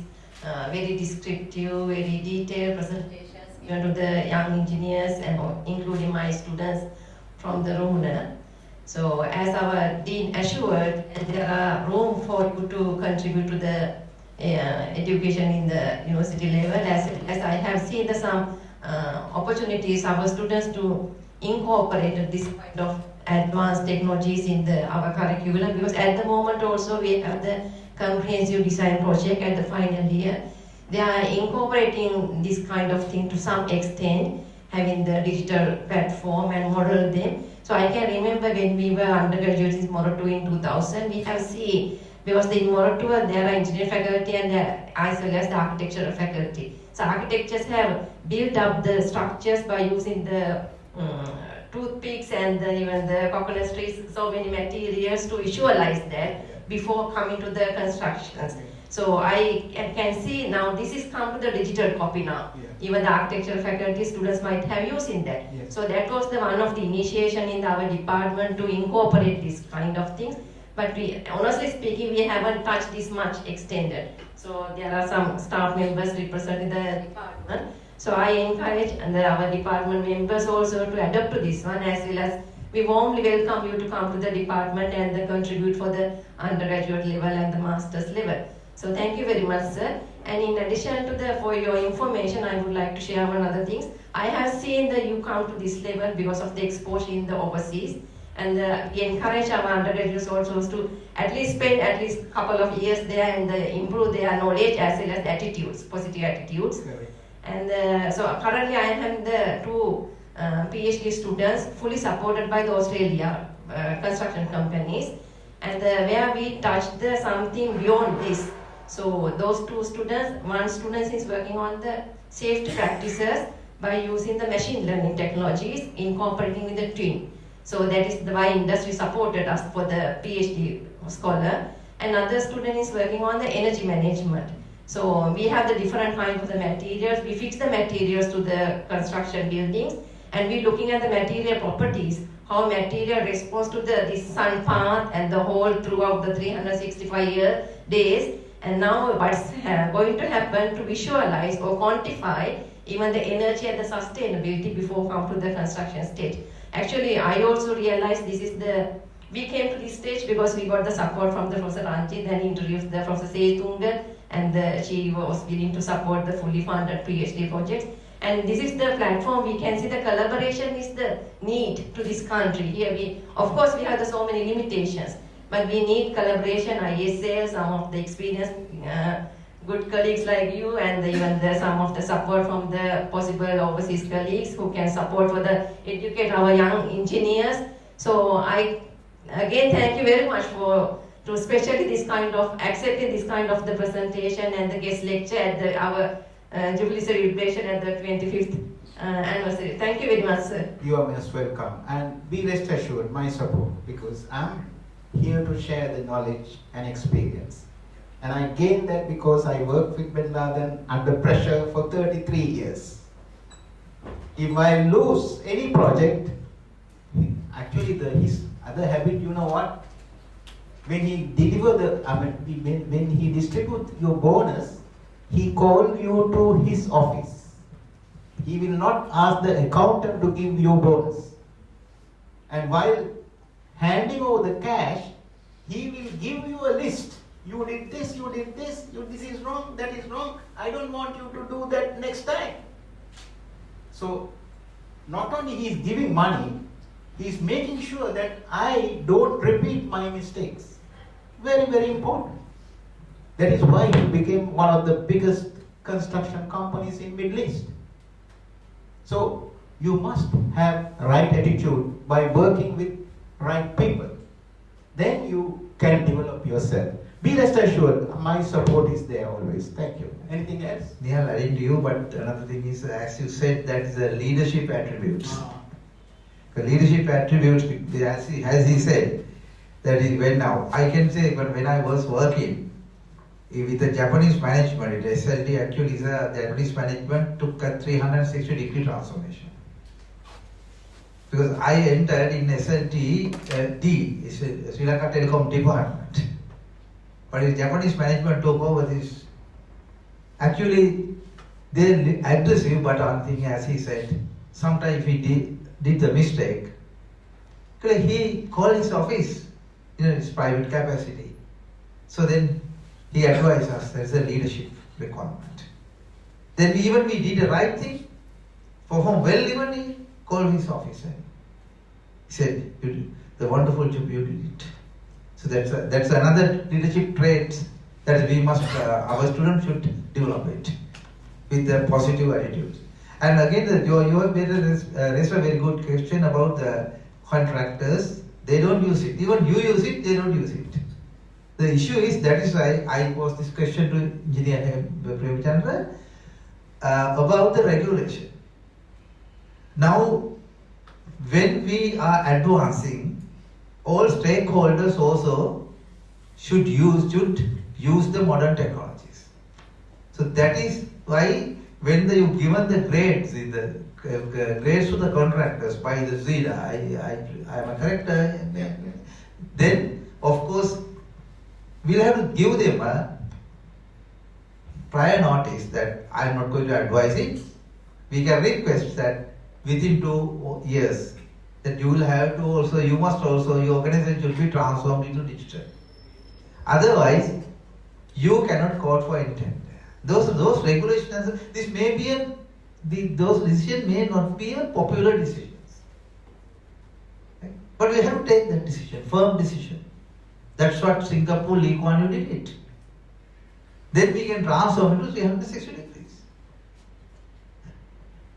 G: very descriptive, very detailed presentations given to the young engineers and including my students from the Ruhuna. So as our dean assured, there are room for you to contribute to the education in the university level. As I have seen some opportunities our students to incorporate this kind of advanced technologies in our curriculum, because at the moment also we have the comprehensive design project at the final year. They are incorporating this kind of thing to some extent, having the digital platform and model them. So I can remember when we were undergraduates in Moderator in 2000, we have seen, because in Moderator there are engineering faculty and as well as the architectural faculty. So architects have built up the structures by using the toothpicks and even the coconut trees, so many materials to visualize that before coming to the constructions. So I can see now this is come to the digital copy now. Even the architectural faculty students might have using that. So that was the one of the initiation in our department to incorporate this kind of things. But we, honestly speaking, we haven't touched this much extended. So there are some staff members representing the department. So I encourage our department members also to adapt to this one, as well as we warmly welcome you to come to the department and contribute for the undergraduate level and the master's level. So thank you very much, sir. And in addition to for your information, I would like to share one other things. I have seen that you come to this level because of the exposure in the overseas. And we encourage our undergraduates also to at least spend at least a couple of years there and improve their knowledge as well as attitudes, positive attitudes. And so currently I am the two PhD students fully supported by the Australia construction companies, and where we touched something beyond this. So those two students, one student is working on the safety practices by using the machine learning technologies incorporating with the twin. So that is why industry supported us for the PhD scholar. Another student is working on the energy management. So we have the different kinds of the materials. We fix the materials to the construction buildings, and we're looking at the material properties, how material responds to the sun path and the whole throughout the 365 days. And now what's going to happen to visualize or quantify even the energy and the sustainability before come to the construction stage. Actually, I also realized we came to this stage because we got the support from the Professor Ranjit and introduced the Professor Setunga, and she was willing to support the fully funded PhD projects. And this is the platform. We can see the collaboration is the need to this country. Here of course we have so many limitations, but we need collaboration, ISL, some of the experienced good colleagues like you, and even some of the support from the possible overseas colleagues who can support for the educate our young engineers. So I again thank you very much to especially this kind of accepting this kind of the presentation and the guest lecture at our Jubilee celebration at the 25th anniversary. Thank you very much, sir.
C: You are most welcome, and be rest assured my support, because I'm here to share the knowledge and experience. And I gained that because I worked with Bin Laden under pressure for 33 years. If I lose any project, actually his other habit, you know what? When he when he distribute your bonus, he call you to his office. He will not ask the accountant to give you bonus. And while handing over the cash, he will give you a list. You did this, this is wrong, that is wrong. I don't want you to do that next time. So, not only he is giving money, he is making sure that I don't repeat my mistakes. Very, very important. That is why he became one of the biggest construction companies in Middle East. So, you must have right attitude by working with right people. Then you can develop yourself. Be rest assured, my support is there always. Thank you. Anything else?
A: Nihal, adding to you, but another thing is, as you said, that is the leadership attributes. The leadership attributes, as he said, that is when now, I can say, but when I was working with the Japanese management, SLD actually is a Japanese management took a 360-degree transformation. Because I entered in SLD D, Sri Lanka Telecom Department. But the Japanese management took over this. Actually, they're aggressive, but one thing, as he said, sometimes if he did the mistake, he called his office in his private capacity. So then he advised us there's a leadership requirement. Then we did the right thing, performed well, even he called his office and he said, "You did the wonderful job you did it." So that's another leadership trait that we must, our students should develop it with their positive attitudes. And again, you have raised a very good question about the contractors. They don't use it. Even you use it, they don't use it. The issue is, that is why I posed this question to Engineer Premachandra about the regulation. Now, when we are advancing, all stakeholders also should use the modern technologies. So that is why when you given the grades, the grades to the contractors by the ZEDA, I am a correct, then of course we'll have to give them a prior notice that I am not going to advise it. We can request that within 2 years that you will have to also, you must also, your organization should be transformed into digital. Otherwise, you cannot call for intent. Those regulations, this may be those decisions may not be a popular decisions. Okay? But we have to take that decision, firm decision. That's what Singapore Lee Kuan Yew did it. Then we can transform into 360 degrees.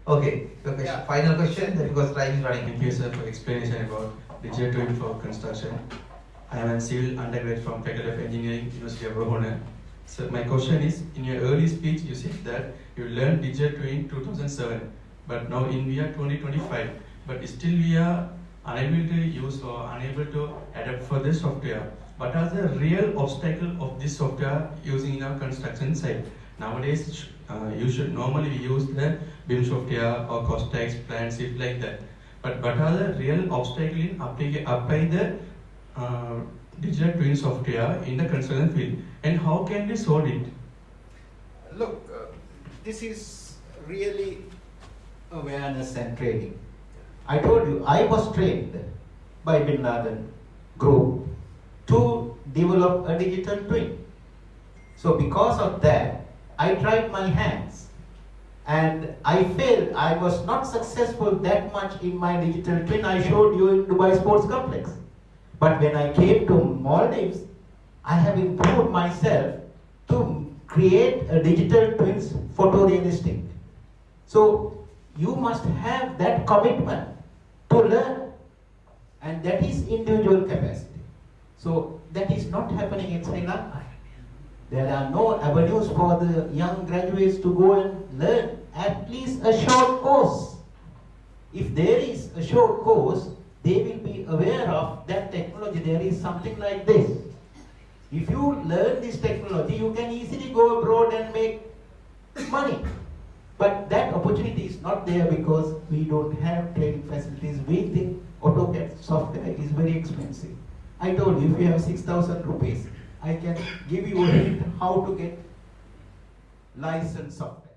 A: Okay, your question.
C: Yeah.
A: Final question, then because time is running.
H: Thank you, sir, for explanation about digital twin for construction. I am a civil undergraduate from Faculty of Engineering, University of Rohana. So my question is, in your early speech, you said that you learned digital twin in 2007, but now in we are 2025, but still we are unable to use or unable to adapt for this software. What are the real obstacles of this software using in our construction site? Nowadays, you should normally use the BIM software or cost tax, plan sheet like that. But what are the real obstacles in applying the digital twin software in the construction field, and how can we solve it?
C: Look, this is really awareness and training.
B: I told you, I was trained by Bin Laden group to develop a digital twin. So because of that, I tried my hands and I failed. I was not successful that much in my digital twin I showed you in Dubai Sports Complex. But when I came to Maldives, I have improved myself to create a digital twins photorealistic. So you must have that commitment to learn, and that is individual capacity. So that is not happening in Sri Lanka. There are no avenues for the young graduates to go and learn at least a short course. If there is a short course, they will be aware of that technology. There is something like this. If you learn this technology, you can easily go abroad and make money. But that opportunity is not there because we don't have training facilities. We think AutoCAD software is very expensive. I told you, if you have 6,000 rupees, I can give you a hint how to get licensed software.